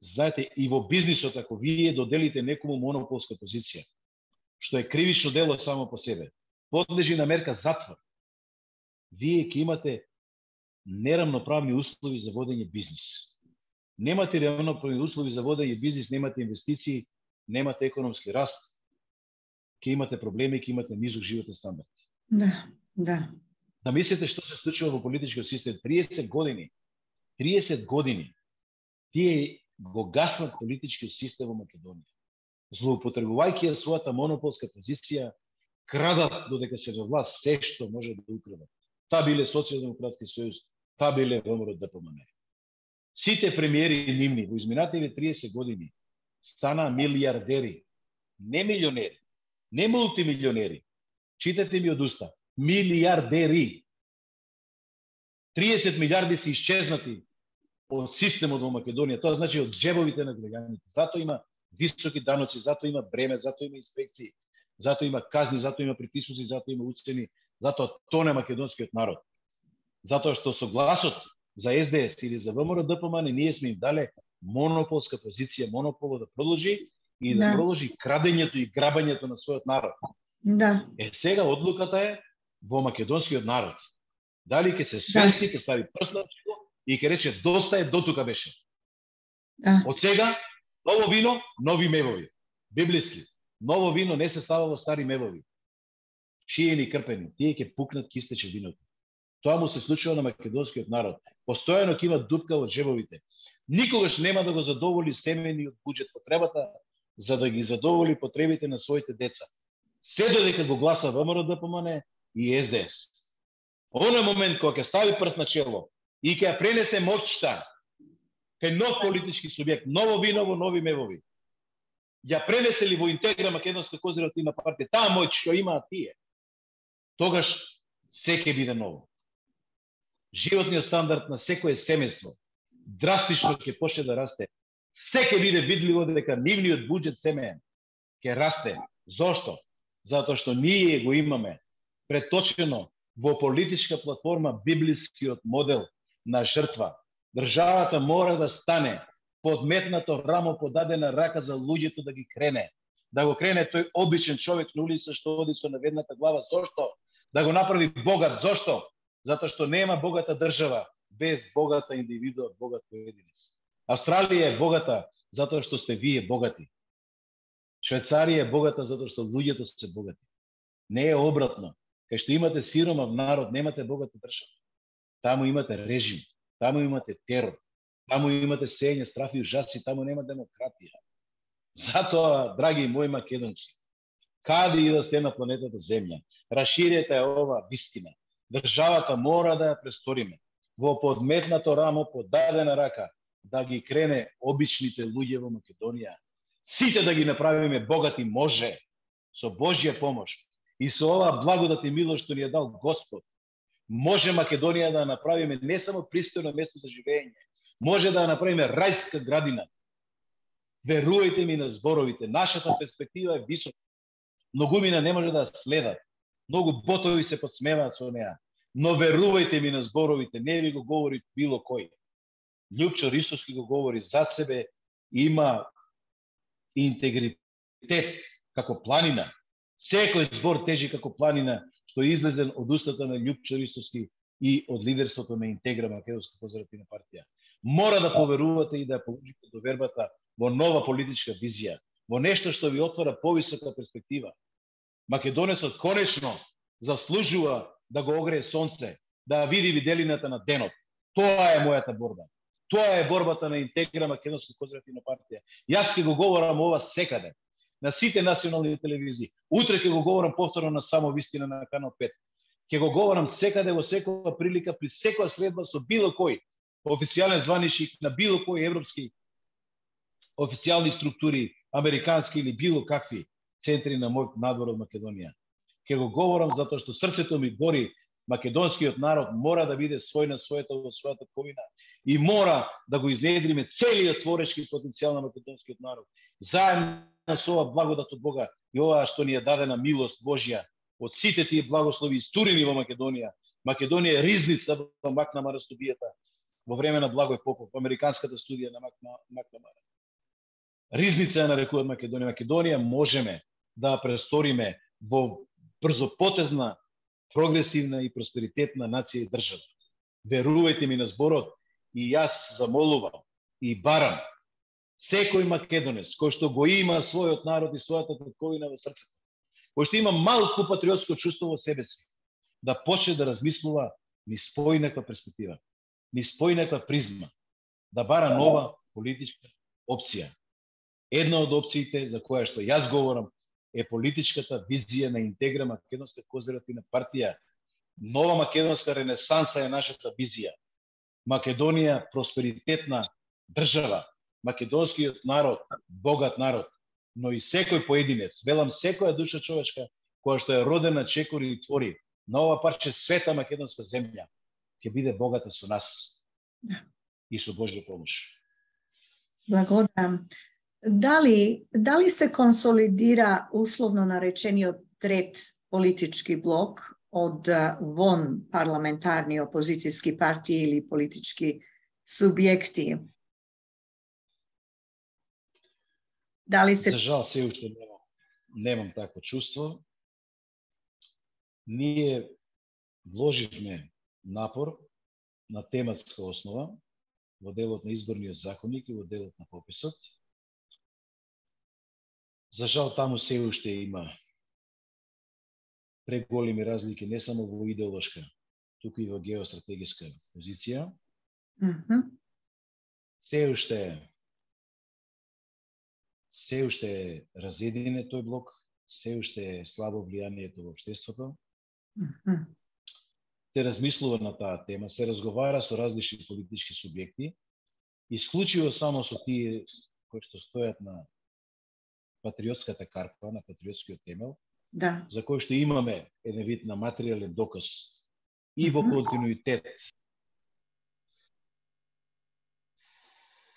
Speaker 2: Знаете, и во бизнисот, ако вие доделите некому монополска позиција, што е кривично дело само по себе, подлежи на мерка затвор, вие ќе имате неравноправни услови за водење бизнис. Немате равноправни услови за водење бизнис, немате инвестиции, немате економски раст, ќе имате проблеми, ќе имате низок животен стандард.
Speaker 1: Да, да.
Speaker 2: Да мислите што се случува во политичкиот систем 30 години. Тие го гаснат политичкиот систем во Македонија. Злоупотребувајќи својата монополска позиција, крадат додека се во власт се што може да украдат. Та биле Социјалдемократски сојуз, та биле ВМРО, ДПМН. Сите премиери нивни во изминативе 30 години стана милиардери, не милионери, не мултимилионери. Читате ми од уста. Милиардери. 30 милиарди се исчезнати од системот во Македонија. Тоа значи од джебовите на граѓаните. Затоа има високи даноци, затоа има бреме, затоа има инспекции, затоа има казни, затоа има притисоци, затоа има уцени, затоа тоне македонскиот народ. Затоа што со гласот за СДС или за ВМРО, ДПМН ние сме им дале монополска позиција, монополот да продолжи и да продолжи крадењето и грабењето на својот народ.
Speaker 1: Да.
Speaker 2: Сега одлуката е во македонскиот народ. Дали ќе се свести, ќе стави прст на чело, и ќе рече доста е, дотука беше.
Speaker 1: Да.
Speaker 2: Од сега ново вино, нови мевови. Библиски. Ново вино не се става во стари мевови. Шиени крпени, тие ќе пукнат, ќе истече виното. Тоа му се случува на македонскиот народ. Постојано ќе има дупка во джебовите. Никогаш нема да го задоволи семениот буџет потребата за да ги задоволи потребите на своите деца. Се додека го гласа ВМРО-ДПМН и СДС. Оној момент кога ќе стави прст на чело и ќе ја пренесе моќта кај нов политички субјект, ново вино во нови мевови, ја пренесе ли во интегра Македонска конзервативна партија таа моќ што имаат тие, тогаш се ќе биде ново. Животниот стандард на секое семејство драстично ќе почне да расте. Се ќе биде видливо дека нивниот буџет семеен ќе расте. Зошто? Затоа што ние го имаме преточено во политичка платформа библискиот модел на жртва. Државата мора да стане подметнато рамо, подадена рака за луѓето да ги крене. Да го крене тој обичен човек на улица што оди со наведната глава. Зошто? Да го направи богат. Зошто? Затоа што нема богата држава без богата индивидуа, богат поединец. Австралија е богата затоа што сте вие богати. Швајцарија е богата затоа што луѓето се богати. Не е обратно. Кај што имате сиромав народ, немате богата држава. Таму имате режим, таму имате терор, таму имате сење страф и ужаси, таму нема демократија. Затоа, драги мои македонци, каде и да сте на планетата Земја, расширете ова вистина. Државата мора да ја престориме во подметнато рамо, подадена рака, да ги крене обичните луѓе во Македонија. Сите да ги направиме богати може, со Божја помош. И со ова благодат и милост што ни ја дал Господ, може Македонија да направиме не само пристојно место за живење, може да направиме рајска градина. Верувајте ми на зборовите, нашата перспектива е висока. Многумина не може да следат. Многу ботови се подсмеваат со неа. Но верувајте ми на зборовите, не ви го говори било кој. Љупчо Ристовски го говори за себе, има интегритет како планина. Секој збор тежи како планина што е излезен од устата на Љупчо Ристовски и од лидерството на Интегра Македонска конзервативна партија. Мора да поверувате и да положите довербата во нова политичка визија, во нешто што ви отвара повисока перспектива. Македонецот конечно заслужува да го огрее сонце, да види виделината на денот. Тоа е мојата борба. Тоа е борбата на Интегра Македонска конзервативна партија. Јас ќе го говорам ова секаде, на сите национални телевизии. Утре ќе го говорам повторно на Само вистина на Канал 5. Ќе го говорам секаде, во секоја прилика, при секоја средба со било кој официјален званичник на било кој европски официјални структури, американски или било какви центри на мој надвор од Македонија. Ќе го говорам затоа што срцето ми гори. Македонскиот народ мора да биде свој на својата во својата ковина и мора да го изнедриме целиот творечки потенцијал на македонскиот народ. Заедно со ова благодат од Бога и ова што ни е дадена милост Божја од сите тие благослови истурени во Македонија. Македонија е ризница во Макнамара студијата во време на Благој Попов, американската студија на Макнамара. Ризница ја нарекуваат Македонија. Македонија можеме да престориме во брзопотезна, прогресивна и просперитетна нација и држава. Верувајте ми на зборот и јас замолувам и барам секој македонец кој што го има својот народ и својата татковина во срцето, кој што има малку патриотско чувство во себе си, да почне да размислува низ поинаква перспектива, низ поинаква призма, да бара нова политичка опција. Една од опциите за која што јас говорам е политичката визија на Интегра Македонска конзервативна партија. Нова македонска ренесанса е нашата визија. Македонија просперитетна држава, македонскиот народ, богат народ, но и секој поединец, велам секоја душа човечка која што е родена, чекори и твори на ова парче света македонска земја, ќе биде богата со нас и со Божја помош.
Speaker 1: Благодарам. Дали се консолидира условно наречениот трет политички блок од вон парламентарни опозицијски партии или политички субјекти? Дали се...
Speaker 2: За жал, се уште немам такво чувство. Ние вложивме напор на тематска основа во делот на изборниот законник и во делот на пописот. За жал таму се уште има преголеми разлики не само во идеолошка, туку и во геостратегиска позиција. Се уште е разединен тој блок, се уште е слабо влијанието во општеството. Се размислува на таа тема, се разговара со различни политички субјекти, исклучиво само со тие кои што стојат на патриотската карпа, на патриотскиот темел,
Speaker 1: да,
Speaker 2: за кој што имаме еден вид на материјален доказ и во континуитет.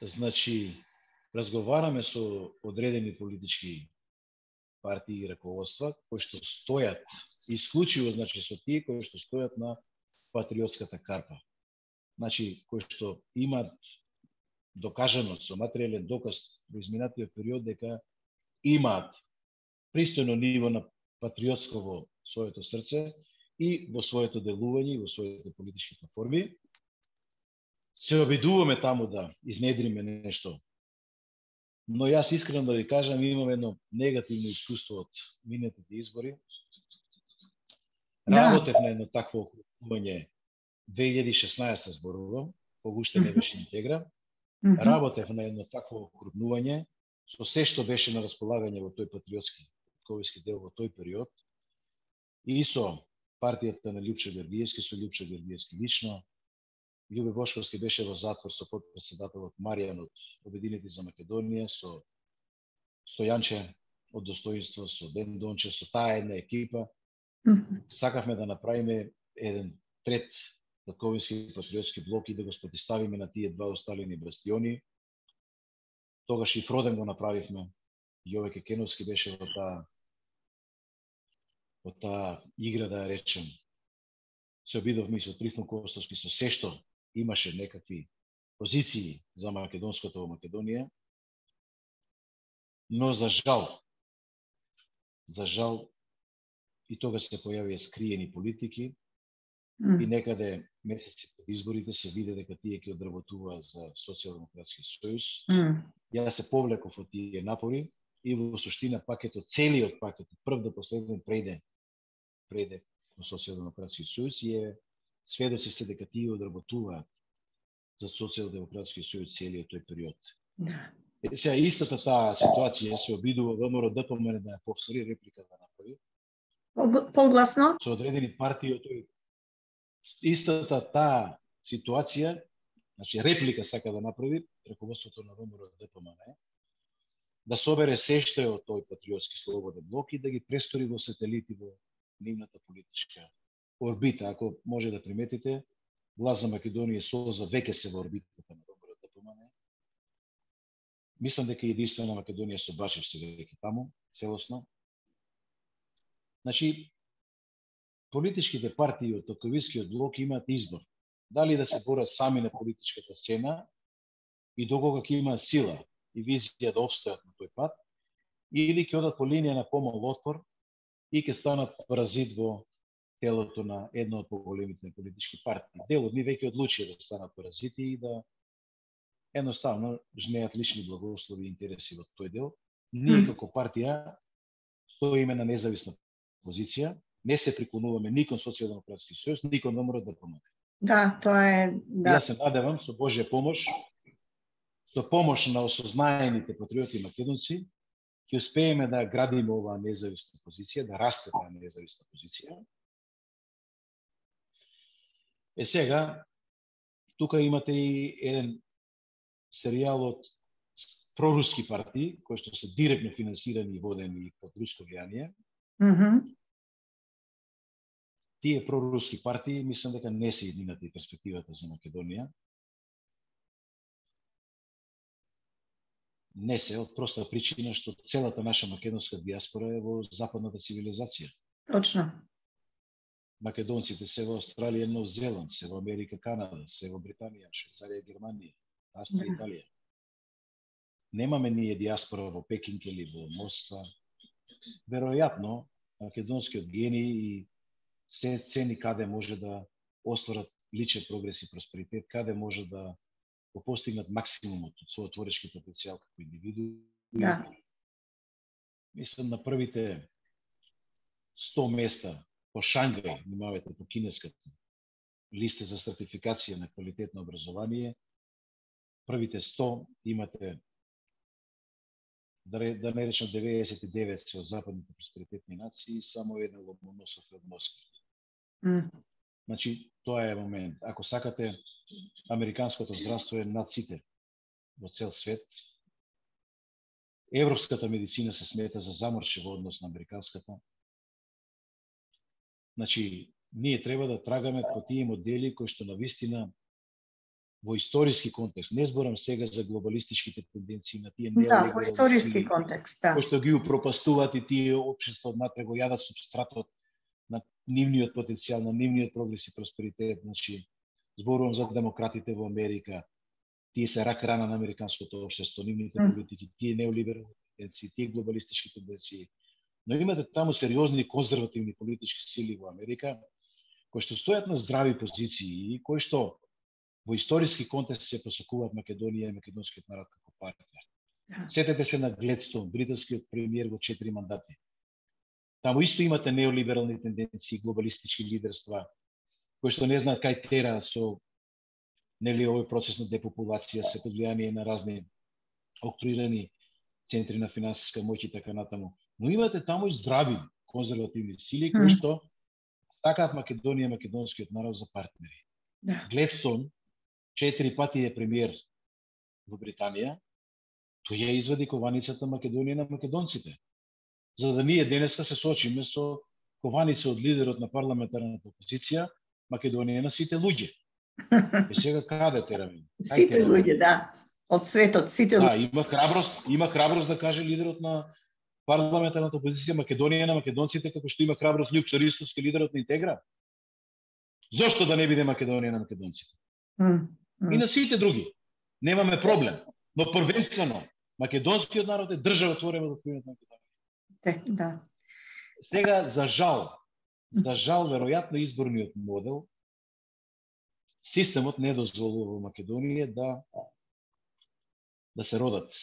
Speaker 2: Значи, разговараме со одредени политички партии и раководства кои што стојат исклучиво, значи со тие кои што стојат на патриотската карпа. Значи, кои што имаат докажано со материјален доказ во изминатиот период дека имаат пристојно ниво на патриотско во своето срце и во своето делување и во своите политички платформи. Се обидуваме таму да изнедриме нешто. Но јас искрено да ви кажам, имам едно негативно искуство од минатите избори. Работев на едно такво окрупнување 2016 зборувам, кога уште не беше интегра. Работев на едно такво окрупнување со се што беше на располагање во тој патриотски ковиски дел во тој период и со партијата на Љупчо Гергиевски, со Љупчо Гергиевски лично. Љубе Бошковски беше во затвор со подпредседателот Маријан од Обединети за Македонија, со Стојанче од Достоинство, со Ден Донче, со таа една екипа. Сакавме да направиме еден трет татковински патриотски блок и да го спротиставиме на тие два осталени бастиони. Тогаш и Фроден го направивме. Јове Кекеновски беше во таа игра, да ја речем. Се обидовме и со Трифон Костовски, со се што имаше некакви позиции за македонското во Македонија. Но за жал, и тога се појавија скриени политики и некаде месеци пред изборите се виде дека тие ќе одработуваат за Социјалдемократски сојуз. Јас се повлеков од тие напори и во суштина целиот пакет, прв до последен преде во Социјалдемократски сојуз и сведоци сте дека тие одработуваат за Социјалдемократски сојуз целиот тој период.
Speaker 1: Да.
Speaker 2: Сега истата таа ситуација се обидува ВМРО ДПМН да ја повтори, реплика да направи.
Speaker 1: Погласно?
Speaker 2: Со одредени партии од тој истата таа ситуација, значи реплика сака да направи раководството на ВМРО ДПМН, да собере се што е од тој патриотски слободен блок и да ги престори во сателити во нивната политичка орбита. Ако може да приметите, Глас за Македонија СОЗА веќе се во орбитата на ВМРО ДПМН. Мислам дека единствена Македонија со Бачев се веќе таму, целосно. Значи, политичките партии од татковинскиот блок имаат избор. Дали да се борат сами на политичката сцена и докога ќе имаат сила и визија да обстојат на тој пат, или ќе одат по линија на помал отпор и ќе станат паразит во телото на една од поголемите политички партии. Дел од нив веќе одлучија да станат паразити и да едноставно жнеат лични благослови и интереси во тој дел. Ние како партија стоиме на независна позиција, не се приклонуваме ни кон Социјалдемократски сојуз, ни кон ВМРО ДПМН.
Speaker 1: Да, тоа е, да.
Speaker 2: Јас се надевам со Божја помош, со помош на осознаените патриоти македонци, ќе успееме да градиме оваа независна позиција, да расте таа независна позиција. Сега, тука имате и еден серијал од проруски партии, кои што се директно финансирани и водени под руско влијание. Тие проруски партии, мислам дека не се едината и перспективата за Македонија. Не се, од проста причина што целата наша македонска диаспора е во западната цивилизација.
Speaker 1: Точно.
Speaker 2: Македонците се во Австралија, Нов Зеланд, се во Америка, Канада, се во Британија, Швајцарија, Германија, Австрија, Италија. Немаме ние диаспора во Пекинг или во Москва. Веројатно, македонскиот гени и се цени каде може да остварат личен прогрес и просперитет, каде може да го постигнат максимумот од својот творечки потенцијал како индивиду.
Speaker 1: Да.
Speaker 2: Мислам на првите 100 места по Шангај, внимавајте, по кинеската листа за сертификација на квалитетно образование, првите 100 имате, да не речем 99 се од западните просперитетни нации, само еден Ломоносов е од Москва. Значи, тоа е момент. Ако сакате, американското здравство е над сите во цел свет. Европската медицина се смета за заморче во однос на американската. Значи, ние треба да трагаме по тие модели кои што навистина во историски контекст, не зборам сега за глобалистичките тенденции на тие
Speaker 1: неолиберални, во историски контекст, да.
Speaker 2: Кои што ги упропастуваат и тие општества однатре го јадат супстратот на нивниот потенцијал, на нивниот прогрес и просперитет. Значи, зборувам за демократите во Америка, тие се рак рана на американското општество, нивните политики, тие неолиберални тенденции, тие глобалистички тенденции. Но имате таму сериозни конзервативни политички сили во Америка, кои што стојат на здрави позиции и кои што во историски контекст се посакуваат Македонија и македонскиот народ како партнер. Сетете се на Гледстон, британскиот премиер во 4 мандати. Таму исто имате неолиберални тенденции, глобалистички лидерства, кои што не знаат кај тера со овој процес на депопулација, се под влијание на разни октруирани центри на финансиска моќ и така натаму. Но имате таму и здрави конзервативни сили кои што сакаат Македонија и македонскиот народ за партнери. Гледстон 4 пати е премиер во Британија, тој ја извади кованицата Македонија на македонците. За да ние денеска се соочиме со кованица од лидерот на парламентарната опозиција, Македонија на сите луѓе. И сега каде тераме?
Speaker 1: Сите луѓе, да. Од светот, сите луѓе.
Speaker 2: Да, има храброст да каже лидерот на парламентарната опозиција Македонија на македонците, како што има храброст Љупчо Ристовски, лидерот на Интегра. Зошто да не биде Македонија на македонците? И на сите други. Немаме проблем. Но првенствено, македонскиот народ е државотворен во оквирот на Македонија.
Speaker 1: Да.
Speaker 2: Сега, за жал, веројатно изборниот модел, системот не дозволува во Македонија да се родат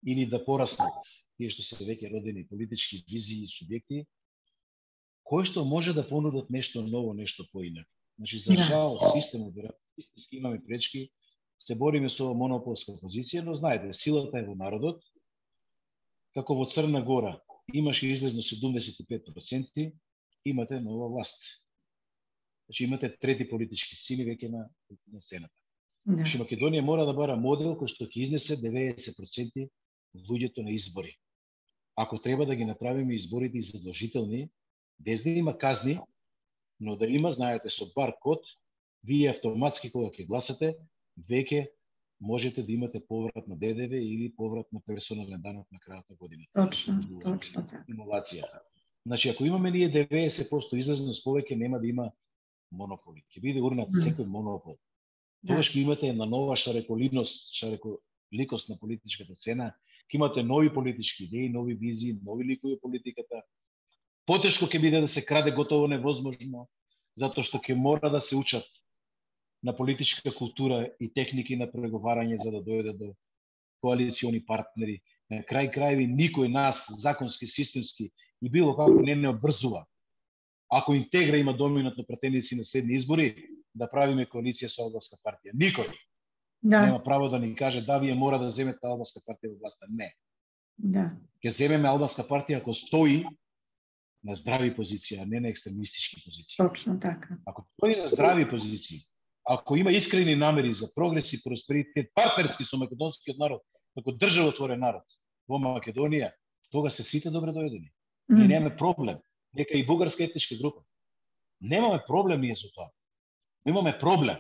Speaker 2: или да пораснат тие што се веќе родени политички визии и субјекти, кои што може да понудат нешто ново, нешто поинак. Значи, за жал, системот, истински имаме пречки, се бориме со монополска позиција, но знаете, силата е во народот. Како во Црна Гора имаше излезно 75%, имате нова власт. Значи, имате трети политички сили веќе на сцената. Значи, Македонија мора да бара модел кој што ќе изнесе 90% луѓето на избори. Ако треба да ги направиме изборите и задолжителни, без да има казни, но да има, знаете, со бар код, вие автоматски кога ќе гласате, веќе можете да имате поврат на ДДВ или поврат на персонален данок на крајот на годината.
Speaker 1: Точно така.
Speaker 2: Стимулација. Значи, ако имаме ние 90% излезност, повеќе нема да има монополи. Ќе биде урнат секој монопол. Тогаш ќе имате една нова шареколикост на политичката сцена, ќе имате нови политички идеи, нови визии, нови ликови политиката. Потешко ќе биде да се краде, готово невозможно, затоа што ќе мора да се учат на политичка култура и техники на преговарање за да дојде до коалициони партнери. На крај-крајви никој нас, законски, системски и било како не обрзува. Ако Интегра има доминантно претендици на следни избори, да правиме коалиција со Албанска партија. Никој нема право да ни каже да вие мора да земете Албанска партија во власта. Не. Ќе земеме Албанска партија ако стои на здрави позиции, а не на екстремистички позиции.
Speaker 1: Точно така.
Speaker 2: Ако стои на здрави позиции, ако има искрени намери за прогрес и просперитет, партнерски со македонскиот народ, како државотворен народ во Македонија, тога се сите добре дојдени. Ние немаме проблем. Нека и бугарска етничка група. Немаме проблем ние со тоа. Имаме проблем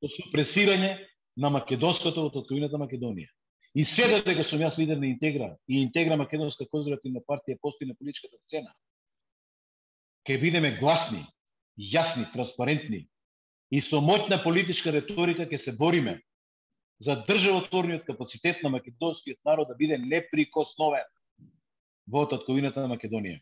Speaker 2: со супресирање на македонското од татковината Македонија. И се додека сум јас лидер на Интегра и Интегра македонска конзервативна партија постои на политичката сцена, ќе бидеме гласни, јасни, транспарентни и со моќна политичка реторика ќе се бориме за државотворниот капацитет на македонскиот народ да биде неприкосновен во татковината на Македонија.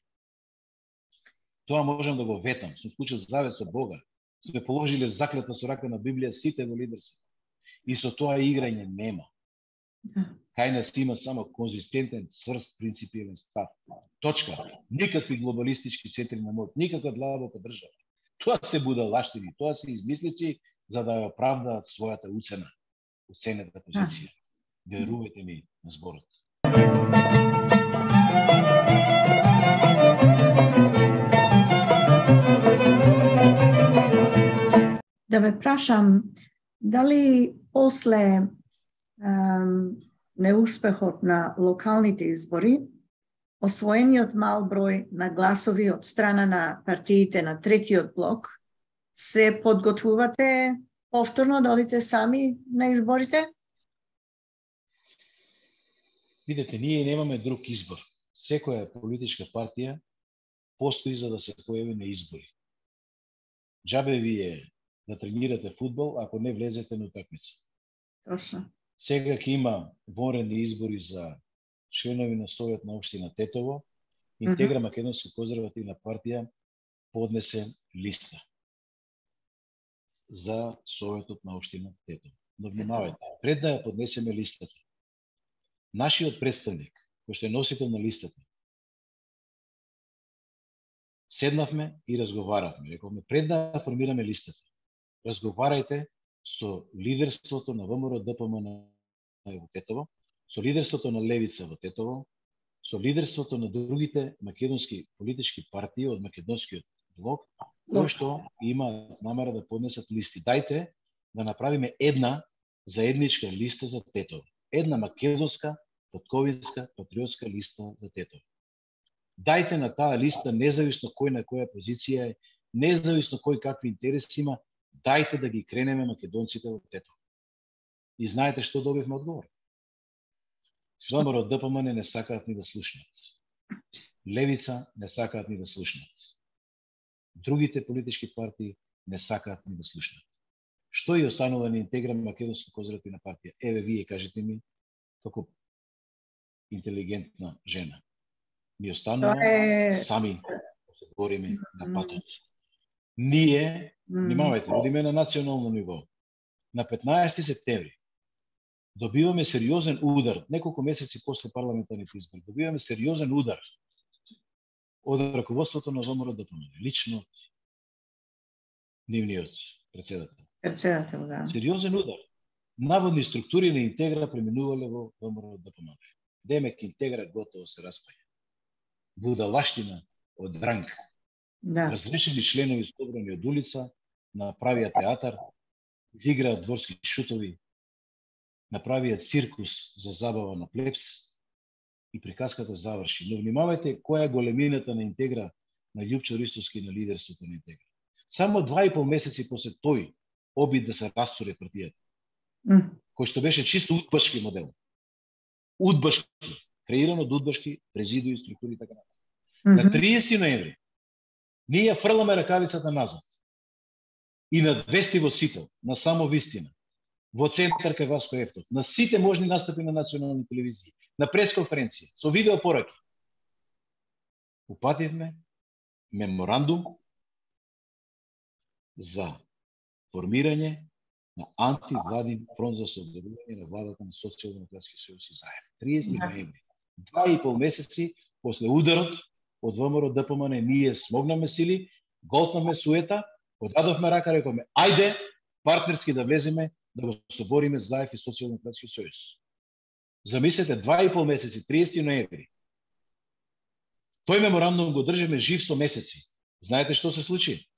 Speaker 2: Тоа можам да го ветам, сум склучил завет со Бога. сме положиле заклетва со рака на Библија сите во лидерство. И со тоа играње нема. Кај нас има само конзистентен, цврст, принципиелен став. Точка. Никакви глобалистички центри на моќ, никаква длабока држава. Тоа се будалаштини, тоа се измислици за да ја оправдаат својата уцена, уценета позиција. Верувајте ми на зборот.
Speaker 1: Да ме прашам, дали после неуспехот на локалните избори, освоениот мал број на гласови од страна на партиите на третиот блок, се подготвувате повторно да одите сами на изборите?
Speaker 2: Видете, ние немаме друг избор. Секоја политичка партија постои за да се појави на избори. Џабе вие да тренирате фудбал ако не влезете на утакмица.
Speaker 1: Точно.
Speaker 2: Сега ќе има вонредни избори за членови на Совет на општина Тетово. Интегра Македонска конзервативна партија поднесе листа за Советот на општина Тетово. Но внимавајте, пред да ја поднесеме листата, нашиот представник, кој што е носител на листата, седнавме и разговаравме. Рековме, пред да ја формираме листата, разговарајте со лидерството на ВМРО ДПМН во Тетово, со лидерството на Левица во Тетово, со лидерството на другите македонски политички партии од македонскиот блок, кои што имаат намера да поднесат листи. Дајте да направиме една заедничка листа за Тетово. Една македонска, потковинска, патриотска листа за Тетово. Дајте на таа листа, независно кој на која позиција е, независно кој какви интереси има, дајте да ги кренеме македонците во Тетово. И знаете што добивме одговор? ВМРО ДПМН не сакаат ни да слушнат. Левица не сакаат ни да слушнат. Другите политички партии не сакаат ни да слушнат. Што и останува на Интегра Македонска конзервативна партија? Еве, вие кажете ми, како интелигентна жена. Ми останува сами да се бориме на патот. Ние, внимавајте, одиме на национално ниво. На 15 септември добиваме сериозен удар, неколку месеци после парламентарните избори, добиваме сериозен удар од раководството на ВМРО ДПМН, лично нивниот председател.
Speaker 1: Председател, да.
Speaker 2: Сериозен удар. Наводни структури на Интегра преминувале во ВМРО ДПМН. Демек Интегра готово се распаја. Будалаштина од ранг.
Speaker 1: Да.
Speaker 2: Разрешени членови собрани од улица, направија театар, играат дворски шутови, направија циркус за забава на плебс и приказката заврши. Но внимавајте која е големината на Интегра, на Љупчо Ристовски, на лидерството на Интегра. Само 2,5 месеци после тој обид да се растуре партијата, кој што беше чисто удбашки модел. Удбашки, креиран од удбашки президуи, структури и така натаму. На 30 ноември ние фрламе ракавицата назад и на Вестиво сито, на Само вистина, во центар кај Васко Ефтов, на сите можни настапи на национални телевизии, на пресконференција, со видеопораки. Упативме меморандум за формирање на антивладин фронт за создавање на владата на Социјалдемократски сојуз и заев. 30 ноември. 2,5 месеци после ударот од ВМРО ДПМН ние смогнаме сили, голтнавме суета, подадовме рака, рековме, ајде партнерски да влеземе, да го собориме заев и Социјалдемократски сојуз. Замислете, 2,5 месеци, 30 ноември. Тој меморандум го држиме жив со месеци. Знаете што се случи?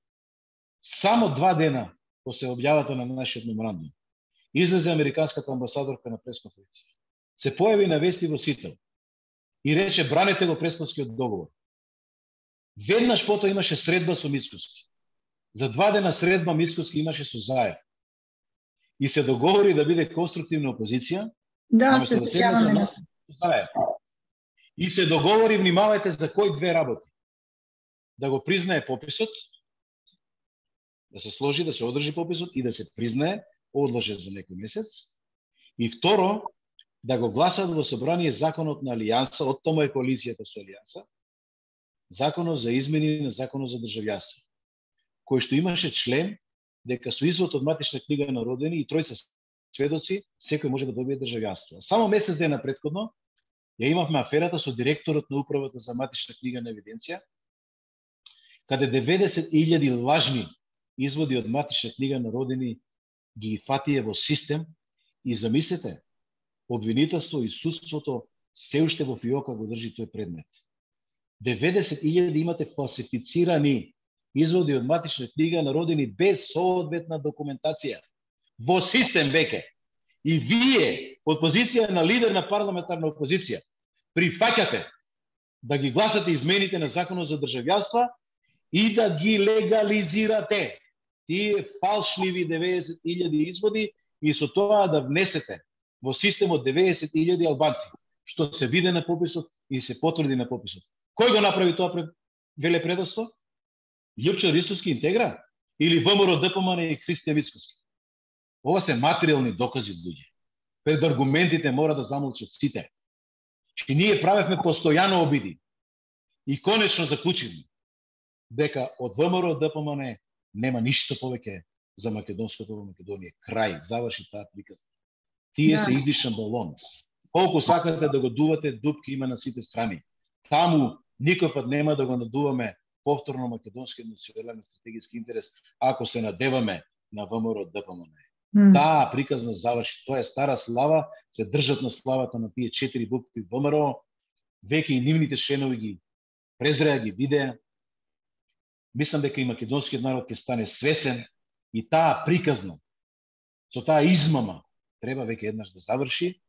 Speaker 2: Само 2 дена после објавата на нашиот меморандум излезе американската амбасадорка на пресконференција. Се појави на Вестиво сито и рече, браните го Преспанскиот договор. Веднаш потоа имаше средба со Мицкоски. За 2 дена средба Мицкоски имаше со Заев. И се договори да биде конструктивна опозиција.
Speaker 1: Да, се сеќаваме на
Speaker 2: Заев. И се договори, внимавајте, за кој две работи. Да го признае пописот, да се сложи, да се одржи пописот и да се признае, одложен за некој месец. И второ, да го гласат во собрание законот на Алијанса, од тома е коалицијата со Алијанса, законот за измени на законот за државјанство, кој што имаше член дека со извод од матична книга на родени и тројца сведоци секој може да добие државјанство. Само месец дена претходно ја имавме аферата со директорот на управата за матична книга на евиденција, каде 90.000 лажни изводи од матична книга на родени ги фатија во систем и замислете, обвинителство и судството се уште во фиока го држи тој предмет. 90.000 имате фалсифицирани изводи од матична книга на родени без соодветна документација. Во систем веќе. И вие, од позиција на лидер на парламентарна опозиција, прифаќате да ги гласате измените на Законот за државјанства и да ги легализирате тие фалшливи 90.000 изводи и со тоа да внесете во системот 90.000 албанци, што се виде на пописот и се потврди на пописот. Кој го направи тоа велепредавство? Љупчо Ристовски интегра или ВМРО ДПМН и Христијан Мицкоски? Ова се материјални докази, луѓе. Пред аргументите мора да замолчат сите. И ние правевме постојано обиди. И конечно заклучивме дека од ВМРО ДПМН нема ништо повеќе за македонското во Македонија. Крај, заврши таа приказна. Тие се издишан балон. Колку сакате да го дувате, дупки има на сите страни. Таму никој пат нема да го надуваме повторно македонскиот национален стратегиски интерес, ако се надеваме на ВМРО ДПМН. Таа приказна заврши. Тоа е стара слава, се држат на славата на тие 4 букви ВМРО, веќе и нивните членови ги презреа, ги видеа. Мислам дека и македонскиот народ ќе стане свесен и таа приказна, со таа измама, треба веќе еднаш да заврши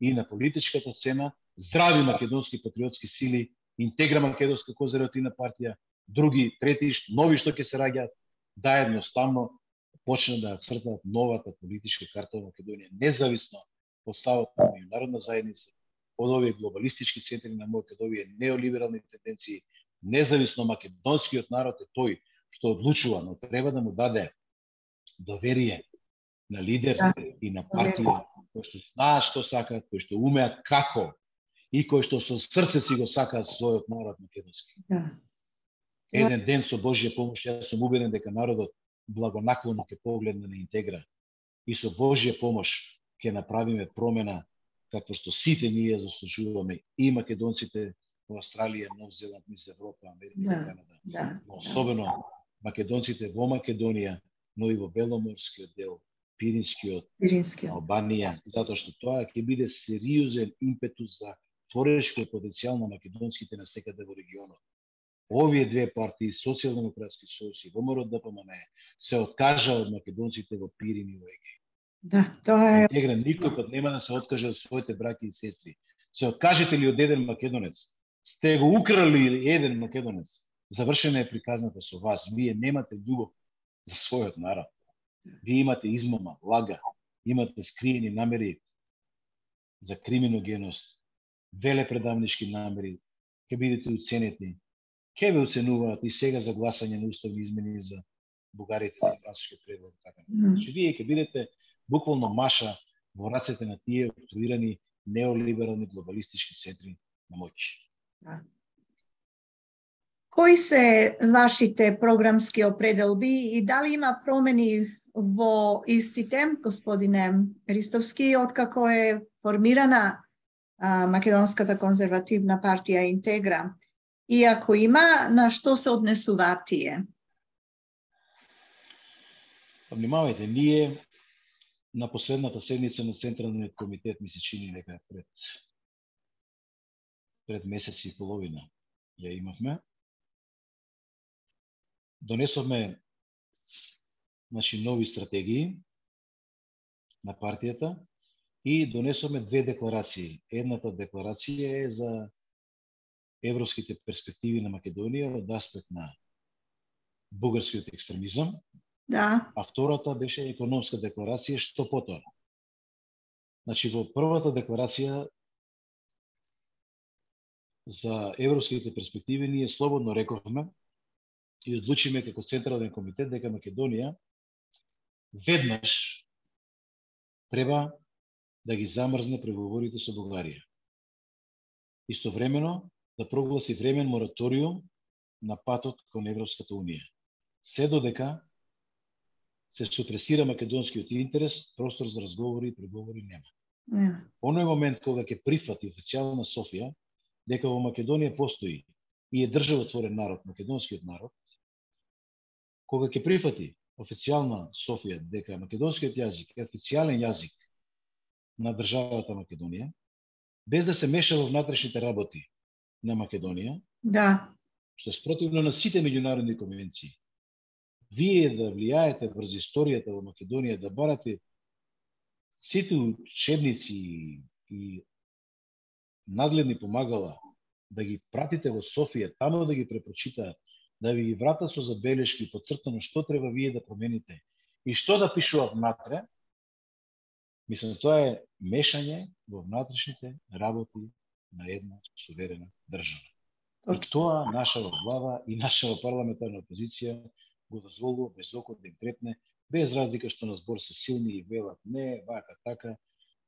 Speaker 2: и на политичката сцена здрави македонски патриотски сили, Интегра македонска конзервативна партија, други, трети, нови што ќе се раѓаат, да едноставно почнат да цртаат новата политичка карта во Македонија, независно од ставот на меѓународна заедница, од овие глобалистички центри на Македонија, неолиберални тенденции, независно македонскиот народ е тој што одлучува, но треба да му даде доверие на лидер и на партија кои што знаат што сакаат, кои што умеат како и кои што со срце си го сакаат својот народ македонски. Еден ден со Божја помош, јас сум убеден дека народот благонаклонно ќе погледне на Интегра и со Божја помош ќе направиме промена како што сите ние заслужуваме, и македонците во Австралија, Нов Зеланд, низ Европа, Америка и Канада. Но особено македонците во Македонија, но и во Беломорскиот дел, Пиринскиот, Албанија, затоа што тоа ќе биде сериозен импетус за творечкиот потенцијал на македонските насекаде во регионот. Овие две партии, Социјалдемократски сојуз и ВМРО ДПМН, се откажа од македонците во Пирин и во Егеј.
Speaker 1: Да, тоа е.
Speaker 2: Интегра никој пат нема да се откаже од своите браќи и сестри. Се откажете ли од еден македонец? Сте го украли еден македонец. Завршена е приказната со вас. Вие немате љубов за својот народ. Вие имате измама, лага, имате скриени намери за криминогеност, велепредавнички намери, ќе бидете уценети, ќе ве оценуваат и сега за гласање на уставни измени за бугарите за францускиот предлог. Значи, вие ќе бидете буквално маша во рацете на тие обструирани неолиберални глобалистички центри на моќ.
Speaker 1: Кои се вашите програмски определби и дали има промени во истите, господине Ристовски, откако е формирана Македонската конзервативна партија Интегра? И ако има, на што се однесуваат тие?
Speaker 2: Внимавајте, ние на последната седница на Централниот комитет ми се чини дека пред месец и половина ја имавме. Донесовме нови стратегии на партијата и донесовме две декларации. Едната декларација е за европските перспективи на Македонија од аспект на бугарскиот екстремизам.
Speaker 1: Да.
Speaker 2: А втората беше економска декларација, што потоа. Значи, во првата декларација за европските перспективи ние слободно рековме и одлучиме како Централен комитет дека Македонија веднаш треба да ги замрзне преговорите со Бугарија. Истовремено да прогласи времен мораториум на патот кон Европската Унија. Се се супресира македонскиот интерес, простор за разговори и преговори нема. Оној момент кога ќе прифати официјална Софија дека во Македонија постои и е државотворен народ, македонскиот народ, кога ќе прифати официјална Софија дека македонскиот јазик е официјален јазик на државата Македонија, без да се меша во внатрешните работи на Македонија, што е спротивно на сите меѓународни конвенции. Вие да влијаете врз историјата во Македонија, да барате сите учебници и нагледни помагала, да ги пратите во Софија, тамо да ги препрочитаат, да ви ги вратат со забелешки, поцртано што треба вие да промените и што да пишуваат внатре, мислам, тоа е мешање во внатрешните работи на една суверена држава. И тоа нашава влада и нашава парламентарна опозиција го дозволува без око да им трепне, без разлика што на збор се силни и велат не, вака, така.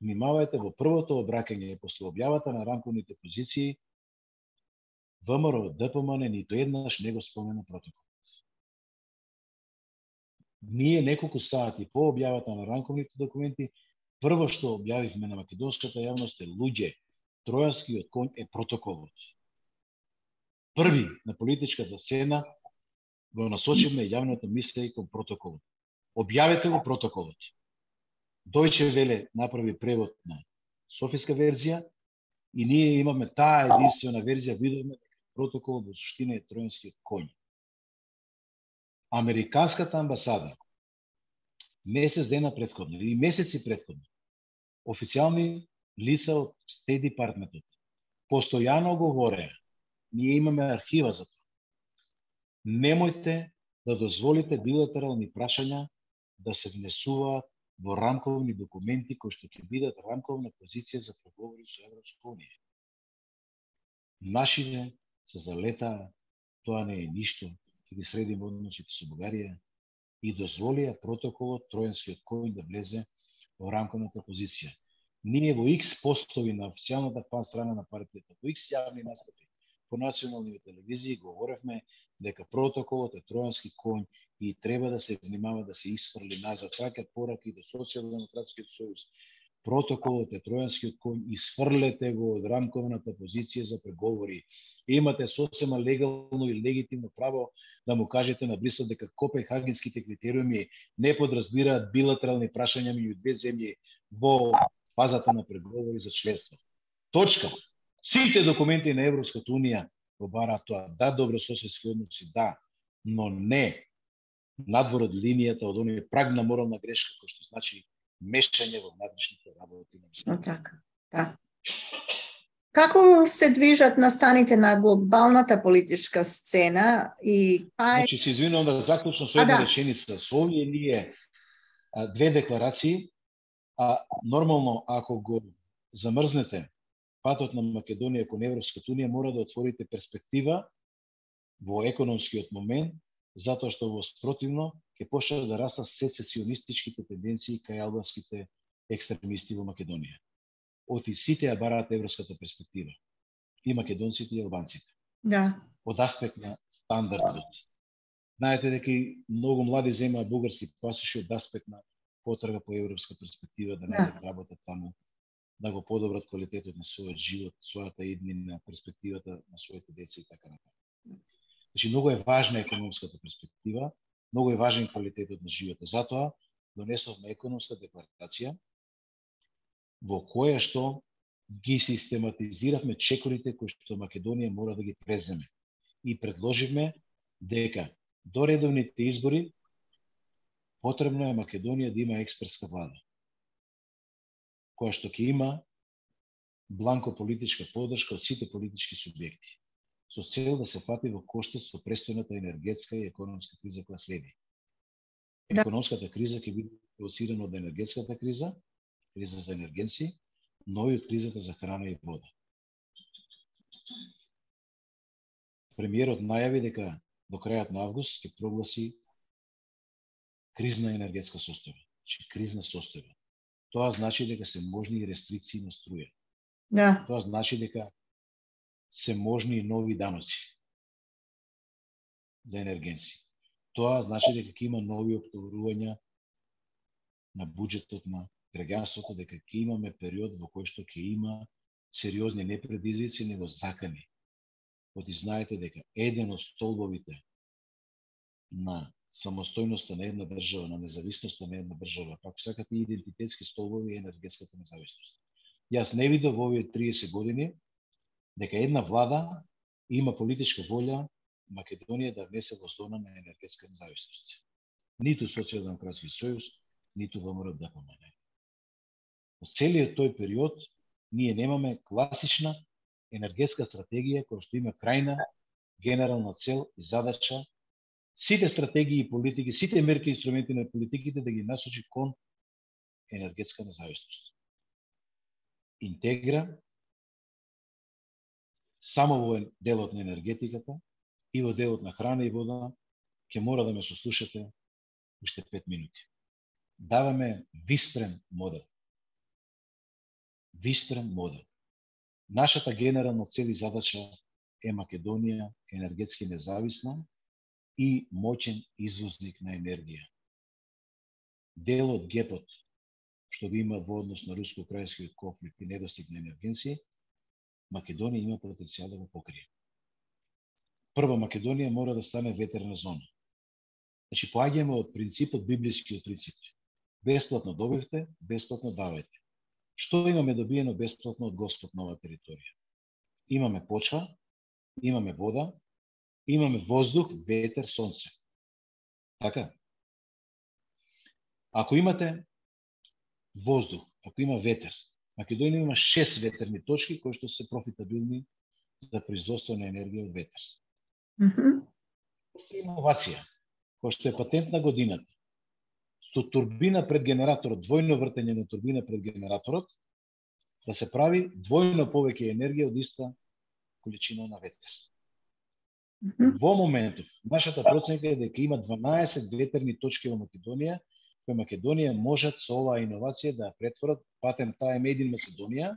Speaker 2: Внимавајте, во првото обраќање после објавата на рамковните позиции, ВМРО ДПМН ниту еднаш не го спомена протоколот. Ние неколку сати по објавата на рамковните документи, прво што објавивме на македонската јавност е луѓе, тројанскиот конј е протоколот. Први на политичката сцена го насочивме јавното мислење кон протоколот. Објавете го протоколот. Дојче Веле направи превод на софиска верзија и ние имаме таа единствена верзија, видовме дека протоколот во суштина е тројанскиот конј. Американската амбасада месец дена претходно и месеци претходно официјални лица од Стейт Департментот постојано говореа, ние имаме архива за тоа. Немојте да дозволите билатерални прашања да се внесуваат во рамковни документи кои што ќе бидат рамковна позиција за преговори со Европска унија. Нашите се залетаа, тоа не е ништо, ќе ги средиме односите со Бугарија и дозволија протоколот тројанскиот конј да влезе во рамковната позиција. Ние во X постови на официјалната фан страна на партијата, во X јавни настапи по национални телевизии говоревме дека протоколот е тројански конј и треба да се внимава да се исфрли назад, враќаат пораки до Социјалдемократскиот сојуз. Протоколот е тројанскиот конј, исфрлете го од рамковната позиција за преговори. Имате сосема легално и легитимно право да му кажете на Брисел дека копенхагенските критериуми не подразбираат билатерални прашања меѓу две земји во фазата на преговори за членство. Точка. Сите документи на Европската унија го бараат тоа. Да, добрососедски односи, да, но не надвор од линијата, од оној праг на морална грешка, кој што значи мешање во внатрешните работи.
Speaker 1: Така, да. Како се движат настаните на глобалната политичка сцена и
Speaker 2: Значи, се извинувам да заклучам со една реченица. Со овие ние две декларации, нормално ако го замрзнете патот на Македонија кон Европската унија, мора да отворите перспектива во економскиот момент, затоа што во спротивно ќе почнат да растат сецесионистичките тенденции кај албанските екстремисти во Македонија. Оти сите ја бараат европската перспектива. И македонците и албанците.
Speaker 1: Да.
Speaker 2: Од аспект на стандардот. Знаете дека и многу млади земаат бугарски пасоши од аспект на потрага по европска перспектива, да најдат работа таму, да го подобрат квалитетот на својот живот, својата иднина, перспективата на своите деца и така натаму. Значи, многу е важна економската перспектива, многу е важен квалитетот на животот. Затоа донесовме економска декларација во која што ги систематизиравме чекорите кои што Македонија мора да ги преземе. И предложивме дека до редовните избори потребно е Македонија да има експертска влада, која што ќе има бланко политичка поддршка од сите политички субјекти, со цел да се фати во коштец со престојната енергетска и економска криза која следи. Економската криза ќе биде провоцирана од енергетската криза, криза за енергенци, но и од кризата за храна и вода. Премиерот најави дека до крајот на август ќе прогласи кризна енергетска состојба, значи кризна состојба. Тоа значи дека се можни и рестрикции на струја.
Speaker 1: Да.
Speaker 2: Тоа значи дека се можни и нови даноци за енергенци. Тоа значи дека ќе има нови оптоварувања на буџетот на граѓанството, дека ќе имаме период во кој што ќе има сериозни не предизвици, него закани. Оти знаете дека еден од столбовите на самостојноста на една држава, на независноста на една држава, ако сакате идентитетски столбови, е енергетската независност. Јас не видов во овие 30 години дека една влада има политичка волја Македонија да внесе во зона на енергетска независност. Ниту Социјалдемократски сојуз, ниту ВМРО-ДПМН. Во целиот тој период ние немаме класична енергетска стратегија која што има крајна генерална цел и задача сите стратегии и политики, сите мерки и инструменти на политиките да ги насочи кон енергетска независност. Интегра само во делот на енергетиката и во делот на храна и вода, ќе мора да ме сослушате уште 5 минути. Даваме вистрен модел. Вистрен модел. Нашата генерална цел и задача е Македонија енергетски независна и моćен извозник на енергија. Дел од гепот што го има во однос на руско-украинскиот конфликт и недостиг на енергенци, Македонија има потенцијал да го покрие. Прво, Македонија мора да стане ветерна зона. Значи, поаѓаме од принципот, библискиот принцип. Бесплатно добивте, бесплатно давајте. Што имаме добиено бесплатно од Господ на оваа територија? Имаме почва, имаме вода, имаме воздух, ветер, сонце. Така? Ако имате воздух, ако има ветер, Македонија има 6 ветерни точки кои што се профитабилни за производство на енергија од ветер. Иновација, која што е патент на годината, со турбина пред генераторот, двојно вртење на турбина пред генераторот, да се прави двојно повеќе енергија од иста количина на ветер. Во моментов, нашата проценка е дека има 12 ветерни точки во Македонија, кои Македонија можат со оваа иновација да ја претворат патент таа е Made in Македонија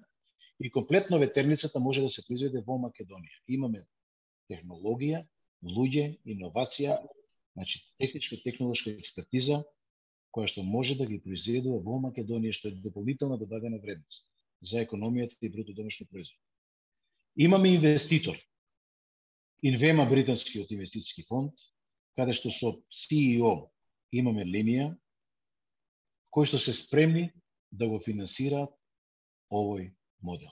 Speaker 2: и комплетно ветерницата може да се произведе во Македонија. Имаме технологија, луѓе, иновација, значи техничка технолошка експертиза која што може да ги произведува во Македонија, што е дополнителна додадена вредност за економијата и бруто домашни производ. Имаме инвеститор, Инвема британскиот инвестициски фонд, каде што со CEO имаме линија кои што се спремни да го финансираат овој модел.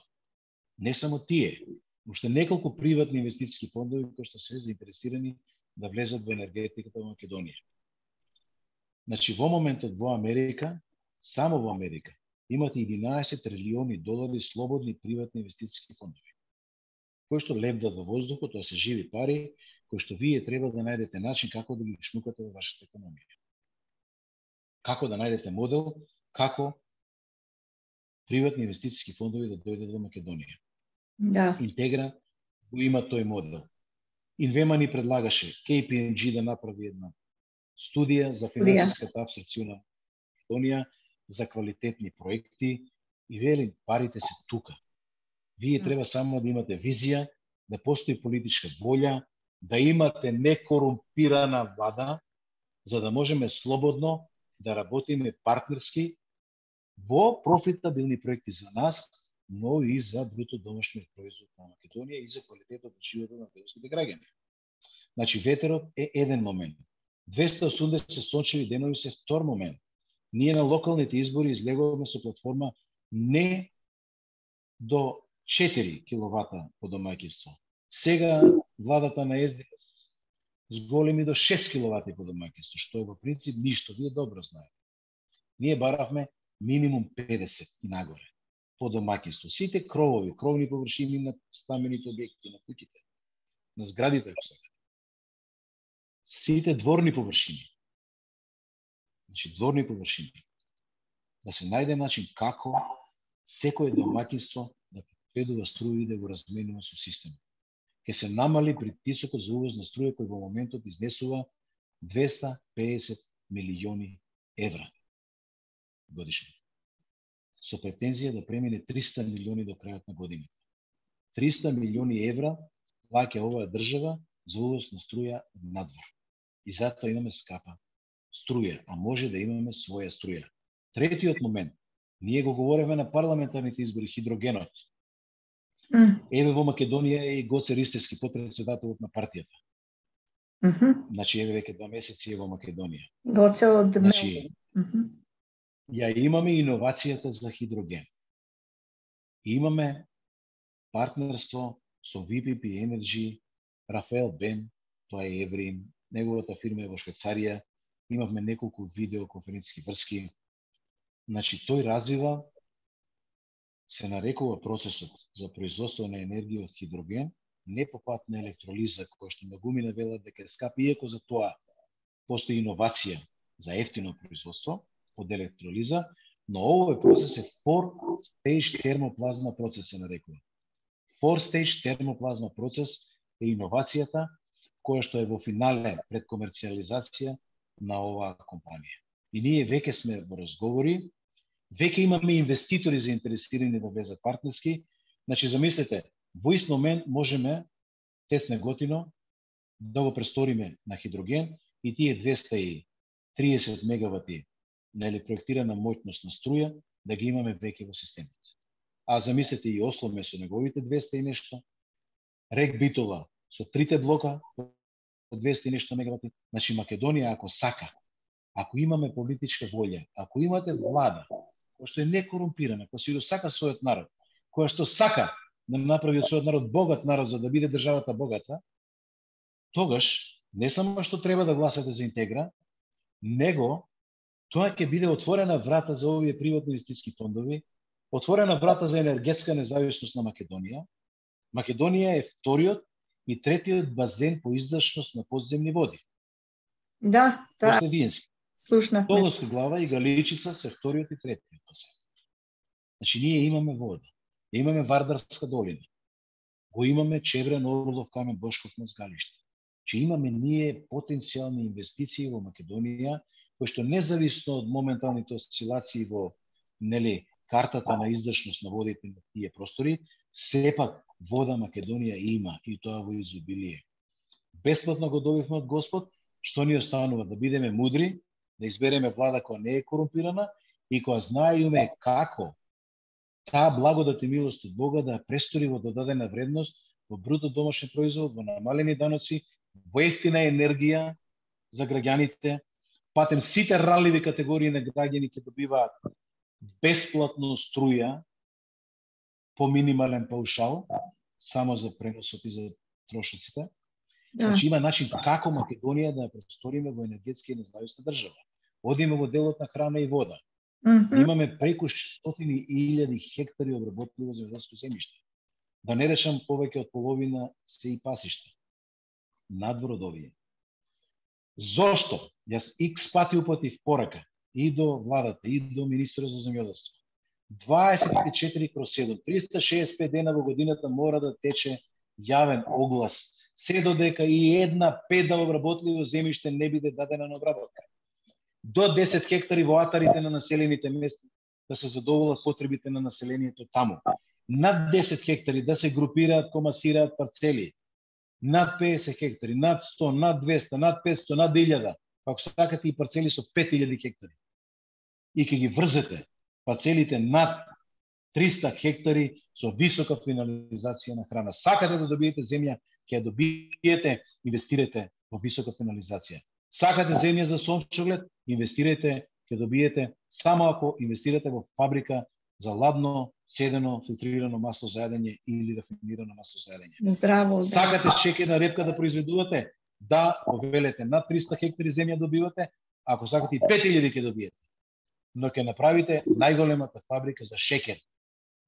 Speaker 2: Не само тие, уште неколку приватни инвестициски фондови кои што се заинтересирани да влезат во енергетиката во Македонија. Значи, во моментот во Америка, само во Америка, имате 11 трилиони долари слободни приватни инвестициски фондови, кои што лебдат во воздухот, тоа се живи пари, кои што вие треба да најдете начин како да ги шмукате во вашата економија. Како да најдете модел, како приватни инвестициски фондови да дојдат во Македонија.
Speaker 1: Да.
Speaker 2: Интегра го има тој модел. Инвема ни предлагаше KPMG да направи една студија за финансиската апсорбција на Македонија, за квалитетни проекти и вели парите се тука. Вие треба само да имате визија, да постои политичка волја, да имате некорумпирана влада, за да можеме слободно да работиме партнерски во профитабилни проекти за нас, но и за бруто домашниот производ на Македонија и за квалитетот на животот на македонските граѓани. Значи, ветерот е еден момент. 280 сончеви денови се втор момент. Ние на локалните избори излегуваме со платформа не до 4 киловата по домаќинство. Сега владата на СДС зголеми до 6 киловати по домаќинство, што е во принцип ништо, вие добро знаете. Ние баравме минимум 50 и нагоре по домаќинство. Сите кровови, кровни површини на стамбените објекти, на куќите, на зградите, ако сакате. Сите дворни површини. Значи, дворни површини. Да се најде начин како секој домаќинство да произведува струја и да го разменува со системот. Ке се намали притисокот за увоз на струја кој во моментот изнесува 250 милиони евра годишно. Со претензија да премине 300 милиони до крајот на годината. 300 милиони евра плаќа оваа држава за увоз на струја од надвор. И затоа имаме скапа струја, а може да имаме своја струја. Третиот момент, ние го говориме на парламентарните избори, хидрогенот. Еве во Македонија е и Гоце Ристевски, потпредседателот на партијата. Значи, еве веќе 2 месеци е во Македонија.
Speaker 1: Гоце од
Speaker 2: Значи, ја имаме иновацијата за хидроген. И имаме партнерство со VPP Energy, Рафаел Бен, тоа е еврин, неговата фирма е во Швајцарија, имавме неколку видеоконференциски врски. Значи, тој развива, се нарекува процесот за производство на енергија од хидроген, непопатна електролиза, која што многумина велат дека е скап, иако за тоа постои иновација за ефтино производство од електролиза, но овој процес е four-stage термоплазма процес се нарекува. Four-stage термоплазма процес е иновацијата која што е во финале пред комерцијализација на оваа компанија. И ние веќе сме во разговори, веќе имаме инвеститори заинтересирани да влезат партнерски. Значи, замислете, во ист момент можеме Тесна Готино да го престориме на хидроген и тие 230 мегавати на проектирана моќност на струја да ги имаме веќе во системот. А замислете и Осломе со неговите 200 и нешто, Рек Битола со 3 блока од 200 и нешто мегавати. Значи, Македонија, ако сака, ако имаме политичка волја, ако имате влада која што е некорумпирана, која што сака својот народ, која што сака да направи од својот народ богат народ за да биде државата богата, тогаш не само што треба да гласате за Интегра, него тоа ќе биде отворена врата за овие приватни инвестициски фондови, отворена врата за енергетска независност на Македонија. Македонија е вториот и третиот базен по издашност на подземни води.
Speaker 1: Да,
Speaker 2: После Виенски.
Speaker 1: Слушнахме.
Speaker 2: Толовска глава и Галичица се вториот и третиот базен. Значи, ние имаме вода. Имаме Вардарска долина. Го имаме Чеврен, Орлов, Камен, Бошков, Мозгалиште. Че имаме ние потенцијални инвестиции во Македонија, кои што независно од моменталните осцилации во картата на издашност на водите на тие простори, сепак вода Македонија има и тоа во изобилие. Бесплатно го добивме од Господ, што ни останува да бидеме мудри, да избереме влада која не е корумпирана и која знае и уме како таа благодат и милост од Бога да престори во додадена вредност, во бруто домашен производ, во намалени даноци, во ефтина енергија за граѓаните, патем сите ранливи категории на граѓани ќе добиваат бесплатно струја по минимален паушал, само за преносот и за трошоците. Значи има начин како Македонија да ја престориме во енергетски независна држава. Одиме во делот на храна и вода. Имаме преку 600.000 хектари обработливо земјоделско земјиште. Да не речам повеќе од половина се и пасишта. Надвор од овие. Зошто? Јас икс пати упатив порака и до владата, и до министерот за земјоделство. 24/7, 365 дена во годината мора да тече јавен оглас, се додека и една педа обработливо земјиште не биде дадена на обработка. До 10 хектари во атарите на населените места да се задоволат потребите на населението таму. Над 10 хектари да се групираат, комасираат парцели. Над 50 хектари, над 100, над 200, над 500, над 1000. Ако сакате и парцели со 5000 хектари. И ќе ги врзете парцелите над 300 хектари со висока финализација на храна. Сакате да добиете земја, ќе ја добиете, инвестирате во висока финализација. Сакате земја за сончоглед, инвестирате, ќе добиете, само ако инвестирате во фабрика за ладно, седено, филтрирано масло за јадење или рафинирано масло за јадење.
Speaker 1: Здраво.
Speaker 2: Сакате шеќерна репка да произведувате, да повелете, над 300 хектари земја добивате, ако сакате и 5000 ќе добиете. Но ќе направите најголемата фабрика за шеќер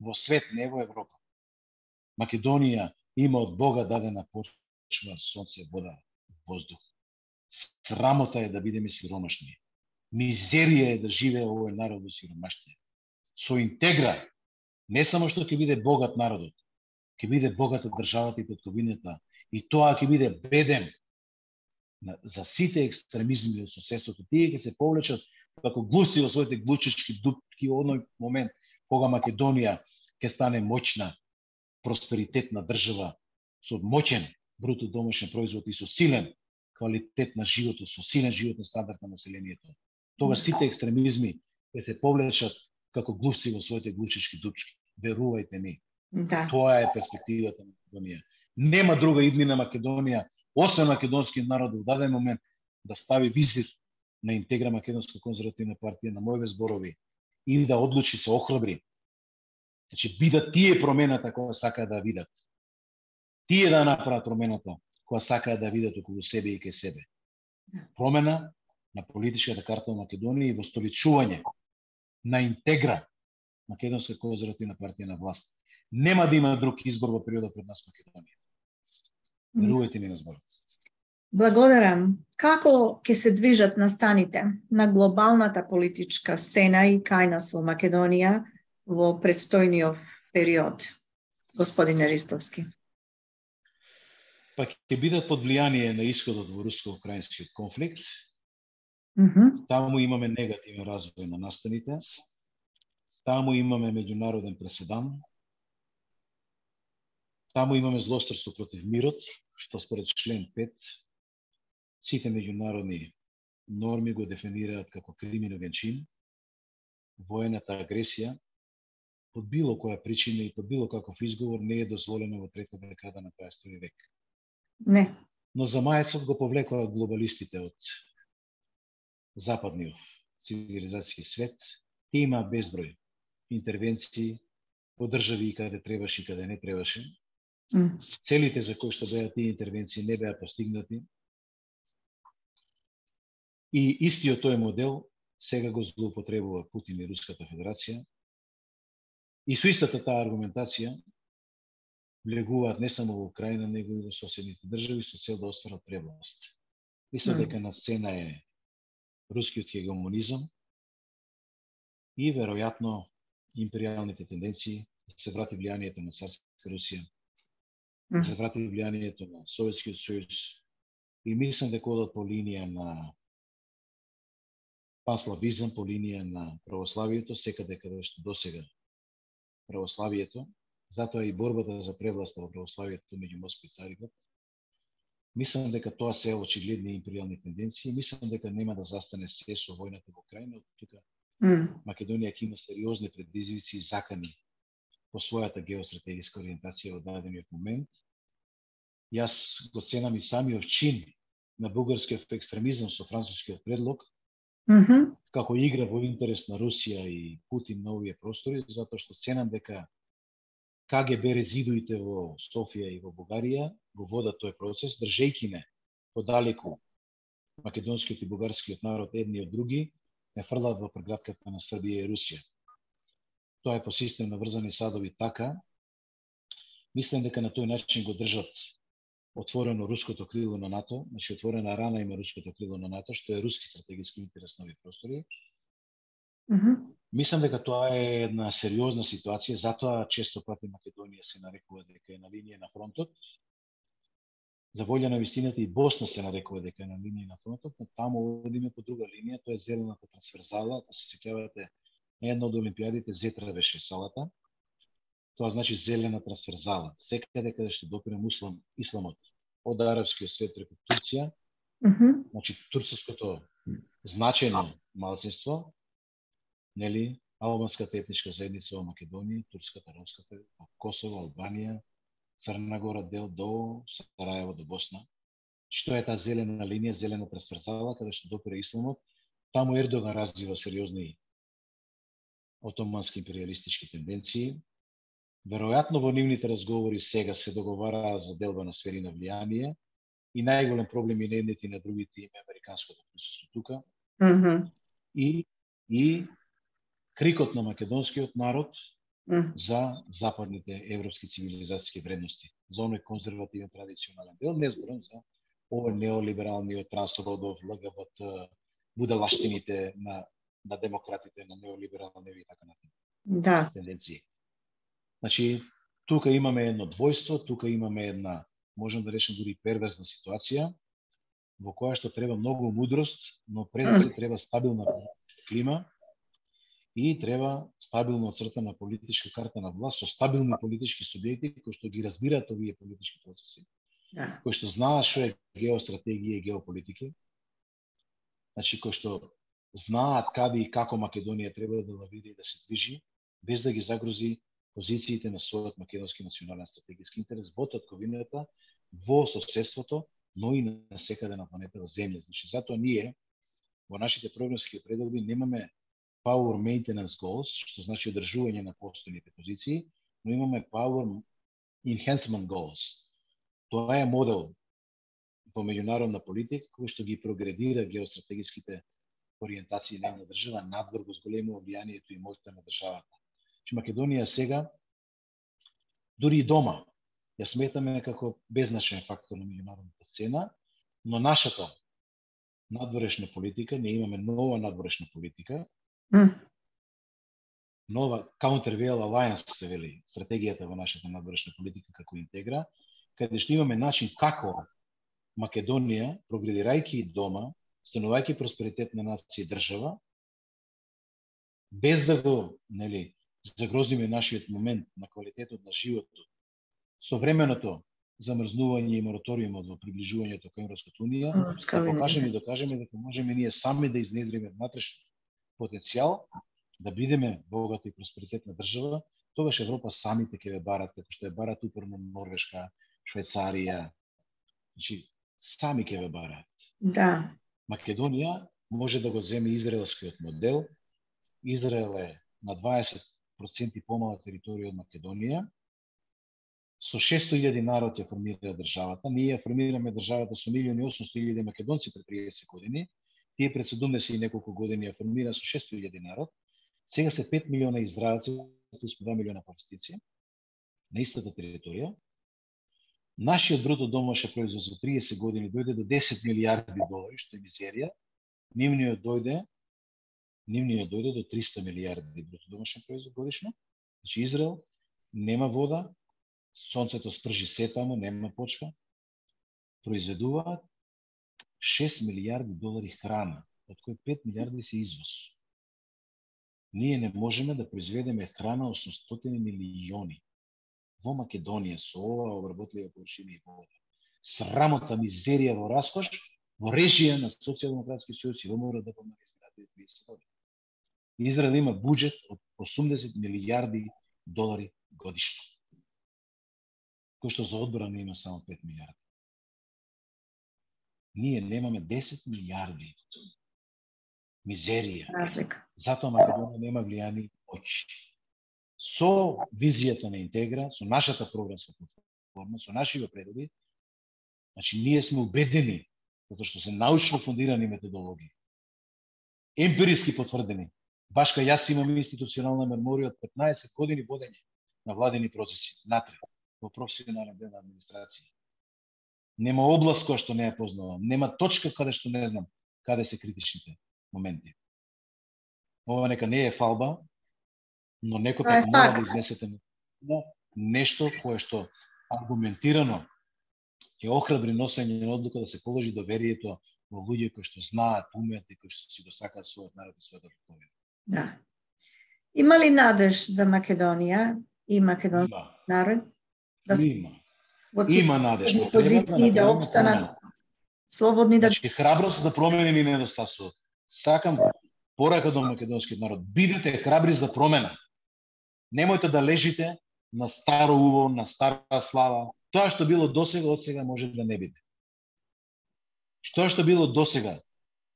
Speaker 2: во свет, не во Европа. Македонија има од Бога дадена почва, сонце, вода, воздух. Срамота е да бидеме сиромашни. Мизерија е да живее овој народ во сиромаштија. Со Интегра, не само што ќе биде богат народот, ќе биде богата државата и татковината, и тоа ќе биде беден за сите екстремизми од соседството. Тие ќе се повлечат како глуси во своите глучички дупки во оној момент кога Македонија ќе стане моćна, просперитетна држава со моćен бруто домашен производ и со силен квалитет на животот, со силен животен стандард на населението. Тога сите екстремизми ќе се повлечат како глувци во своите глувчички дупчки. Верувајте ми.
Speaker 1: Да.
Speaker 2: Тоа е перспективата на Македонија. Нема друга иднина Македонија, освен македонскиот народ во даден момент да стави визир на интегра Македонска конзервативна партија на мојове зборови и да одлучи се охрабри. Значи, бидат тие промената која сакаат да видат. Тие да направат промената која сакаат да видат околу себе и кај себе. Промена на политичката карта во Македонија и востоличување на интегра Македонска конзервативна партија на власт. Нема да има друг избор во периодот пред нас Македонија. Верувајте ми на зборот.
Speaker 1: Благодарам. Како ќе се движат настаните на глобалната политичка сцена и кај нас во Македонија во предстојниот период, господине Ристовски?
Speaker 2: Па ќе бидат под влијание на исходот во руско-украинскиот конфликт. Таму имаме негативен развој на настаните. Таму имаме меѓународен преседан. Таму имаме злосторство против мирот, што според член 5 сите меѓународни норми го дефинираат како криминоген чин. Воената агресија под било која причина и под било каков изговор не е дозволена во трета декада на 20 век.
Speaker 1: Не.
Speaker 2: Но за мајецот го повлекоа глобалистите од западниот цивилизацијски свет. Те имаа безброј интервенции во држави и каде требаше и каде не требаше. Целите за кои што беа тие интервенции не беа постигнати. И истиот тој модел сега го злоупотребува Путин и Руската Федерација. И со истата таа аргументација влегуваат не само во Украина, него и во соседните држави со цел да остварат превласт. Мислам дека на сцена е рускиот хегемонизам и веројатно империјалните тенденции да се врати влијанието на царска Русија, да се врати влијанието на Советскиот сојуз и мислам дека одат по линија на панславизам, по линија на православието, секаде каде што досега православието, затоа и борбата за превласта во православието меѓу Москва и Цариград. Мислам дека тоа се очигледни империјални тенденции. Мислам дека нема да застане се со војната во Украина. Тука Македонија ќе има сериозни предизвици и закани по својата геостратегиска ориентација во дадениот момент. Јас го ценам и самиот чин на бугарскиот екстремизам со францускиот предлог, како игра во интерес на Русија и Путин на овие простори, затоа што ценам дека КГБ резидуите во Софија и во Бугарија го водат тој процес, држејќи не подалеку македонскиот и бугарскиот народ едни од други, не фрлаат во прегратката на Србија и Русија. Тоа е по систем на врзани садови така. Мислам дека на тој начин го држат отворено руското крило на НАТО, значи отворена рана има руското крило на НАТО, што е руски стратегиски интерес на овие простори. Мислам дека тоа е една сериозна ситуација, затоа често пати Македонија се нарекува дека е на линија на фронтот. За волја на вистината и Босна се нарекува дека е на линија на фронтот, но таму одиме по друга линија, тоа е зелената трансверзала. Ако се сеќавате, на една од олимпијадите Зетра беше салата. Тоа значи зелена трансверзала. Секаде каде што допира исламот од арапскиот свет преку Турција, значи турското значајно малцинство, нели, албанската етничка заедница во Македонија, турската, ромската, Косово, Албанија, Црна Гора, дел до Сарајево, до Босна. Што е таа зелена линија, зелена трансверзала, каде што допира исламот, таму Ердоган развива сериозни отомански империалистички тенденции. Веројатно во нивните разговори сега се договараа за делба на сфери на влијание и најголем проблем и на едните и на другите им е американското присуство тука. И крикот на македонскиот народ за западните европски цивилизацијски вредности, за оној конзервативен традиционален дел, не зборам за овој неолибералниот трансродов, ЛГБТ, будалаштините на демократите, на неолиберални и така натаму тенденции. Значи, тука имаме едно двојство, тука имаме една, можем да речем дури перверзна ситуација, во која што треба многу мудрост, но пред се треба стабилна клима и треба стабилно оцртана политичка карта на власт со стабилни политички субјекти кои што ги разбираат овие политички процеси, кои што знаат што е геостратегија и геополитика, значи кои што знаат каде и како Македонија треба да лавира и да се движи, без да ги загрози позициите на својот македонски национален стратегиски интерес во татковината, во соседството, но и на секаде на планетава Земја. Значи, затоа ние во нашите програмски определби немаме Power Maintenance Goals, што значи одржување на постојните позиции, но имаме Power Enhancement Goals. Тоа е модел во меѓународна политика кој што ги прогредира геостратегиските ориентации на една држава надвор го зголемува влијанието и моќта на државата. Че Македонија сега, дури и дома, ја сметаме како беззначен фактор на меѓународната сцена, но нашата надворешна политика, ние имаме нова надворешна политика, нова Countervail Alliance се вели, стратегијата во нашата надворешна политика како интегра, каде што имаме начин како Македонија, прогредирајќи дома, станувајќи просперитет на нација и држава, без да го, загрозиме нашиот момент на квалитетот на животот, со временото замрзнување и мораториумот во приближувањето кон Европската унија, да покажеме и докажеме дека можеме ние сами да изнедриме внатрешен потенцијал, да бидеме богата и просперитетна држава, тогаш Европа самите ќе ве барат, како што е барат упорно Норвешка, Швајцарија, значи сами ќе ве барат.
Speaker 1: Да.
Speaker 2: Македонија може да го земе израелскиот модел. Израел е на 20% помала територија од Македонија. Со 600.000 народ ја формира државата. Ние ја формираме државата со 1.800.000 македонци пред 30 години. Тие пред 70 и неколку години ја формира со 600.000 народ. Сега се 5 милиона израелци плюс 2 милиона палестинци на истата територија. Нашиот бруто домашен производ за 30 години дојде до 10 милиарди долари, што е мизерија. Нивниот дојде до 300 милиарди бруто домашен производ годишно. Значи Израел нема вода, сонцето спржи се таму, нема почва. Произведуваат 6 милиарди долари храна, од кои 5 милиарди се извоз. Ние не можеме да произведеме храна 800 милиони во Македонија со ова обработлива површина и вода. Срамота, мизерија во раскош, во режија на Социјалдемократски сојуз и ВМРО да помага изминатите 30 години. Израел има буџет од 80 милиарди долари годишно, кој што за одбрана има само 5 милиарди. Ние немаме 10 милиарди. Мизерија.
Speaker 1: Разлика.
Speaker 2: Затоа Македонија нема влијани моќ. Со визијата на интегра, со нашата програмска платформа, со нашите предоби, значи ние сме убедени, затоа што се научно фундирани методологии, емпириски потврдени. Баш кај јас имам институционална меморија од 15 години водење на владени процеси, натре, во професионален дел на администрација. Нема област која што не ја познавам, нема точка каде што не знам каде се критичните моменти. Ова нека не е фалба, но некој пат мора да изнесете нешто кое што аргументирано ќе охрабри носење на одлука да се положи доверието во луѓе кои што знаат, умеат и кои што си го сакаат својот народ и својата татковина.
Speaker 1: Да. Има ли надеж за Македонија и македонски народ да се
Speaker 2: има надеж, но
Speaker 1: позиции да обстанат слободни да...
Speaker 2: Значи, храброст да промени ни недостасува. Сакам порака до македонскиот народ. Бидете храбри за промена. Немојте да лежите на старо уво, на стара слава. Тоа што било досега, од сега може да не биде. Тоа што било досега,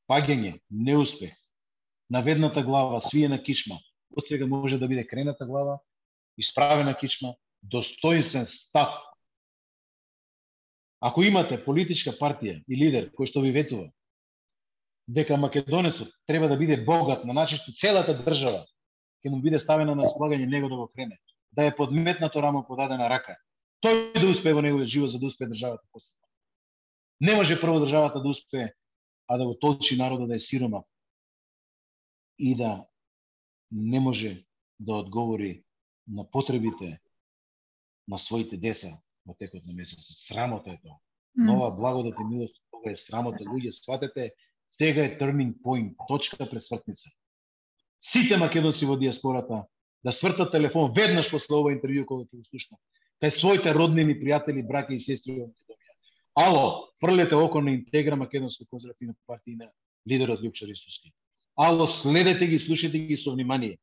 Speaker 2: паѓање, неуспех, наведната глава, свиена кичма, од сега може да биде крената глава, исправена кичма, достоинствен став. Ако имате политичка партија и лидер кој што ви ветува дека македонецот треба да биде богат на начин што целата држава ќе му биде ставена на располагање него да го крене, да е подметнато рамо подадена рака, тој да успее во неговиот живот за да успее државата после. Не може прво државата да успее, а да го толчи народот да е сиромав и да не може да одговори на потребите на своите деца во текот на месецот. Срамота е тоа. Нова благодат и милост, тоа е срамота. Луѓе, сватете, сега е turning point, точка пресвртница. Сите македонци во диаспората да свртат телефон веднаш после ова интервју кога ќе го слушнат кај своите роднини, пријатели, браќа и сестри во Македонија. Ало, фрлете око на Интегра, Македонска конзервативна партија на лидерот Љупчо Ристовски. ало следете ги, слушайте ги со внимание.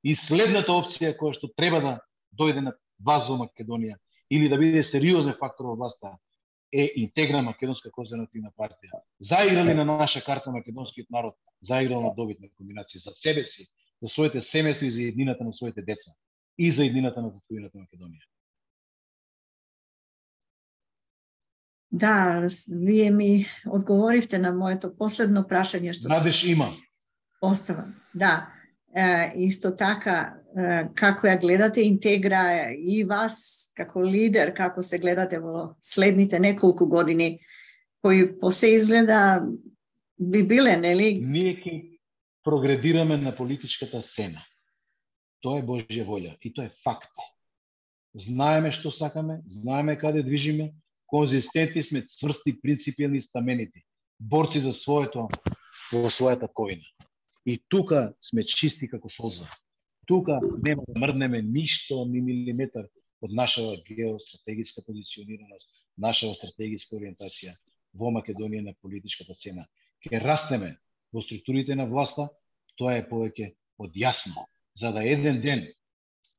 Speaker 2: И следната опција која што треба да дојде на власт во Македонија или да биде сериозен фактор во власта е Интегра македонска конзервативна партија. Заиграли на наша карта македонскиот народ, заиграл на добитна комбинација за себе си, за своите семејства и за еднината на своите деца и за еднината на татковината Македонија.
Speaker 1: Да, вие ми одговоривте на моето последно прашање што
Speaker 2: Надеж има.
Speaker 1: Оставам. Да. Исто така, како ја гледате Интегра и вас како лидер, како се гледате во следните неколку години, кои по се изгледа би биле, нели?
Speaker 2: Ние ќе прогредираме на политичката сцена. Тоа е Божја волја и тоа е факт. Знаеме што сакаме, знаеме каде движиме, конзистентни сме, цврсти, принципијални, стаменити, борци за своето во својата ковина. И тука сме чисти како солза. Тука нема да мрднеме ништо, ни милиметар од нашава геостратегиска позиционираност, нашава стратегиска ориентација во Македонија на политичката сцена. Ке растеме во структурите на власта, тоа е повеќе од јасно. За да еден ден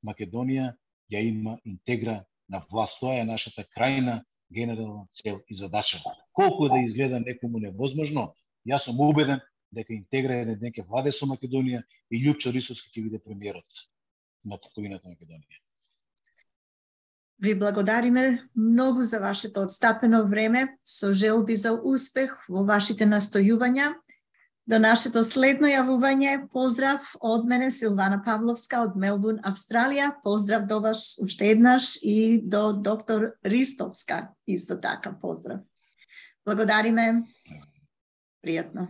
Speaker 2: Македонија ја има Интегра на власт. Тоа е нашата крајна генерална цел и задача. Колку да изгледа некому невозможно, јас сум убеден дека Интегра еден ден ќе владе со Македонија и Љупчо Рисовски ќе биде премиерот на татковината Македонија.
Speaker 1: Ви благодариме многу за вашето одстапено време, со желби за успех во вашите настојувања. До нашето следно јавување, поздрав од мене Силвана Павловска од Мелбурн, Австралија. Поздрав до вас уште еднаш и до доктор Ристовска исто така поздрав. Благодариме. Пријатно.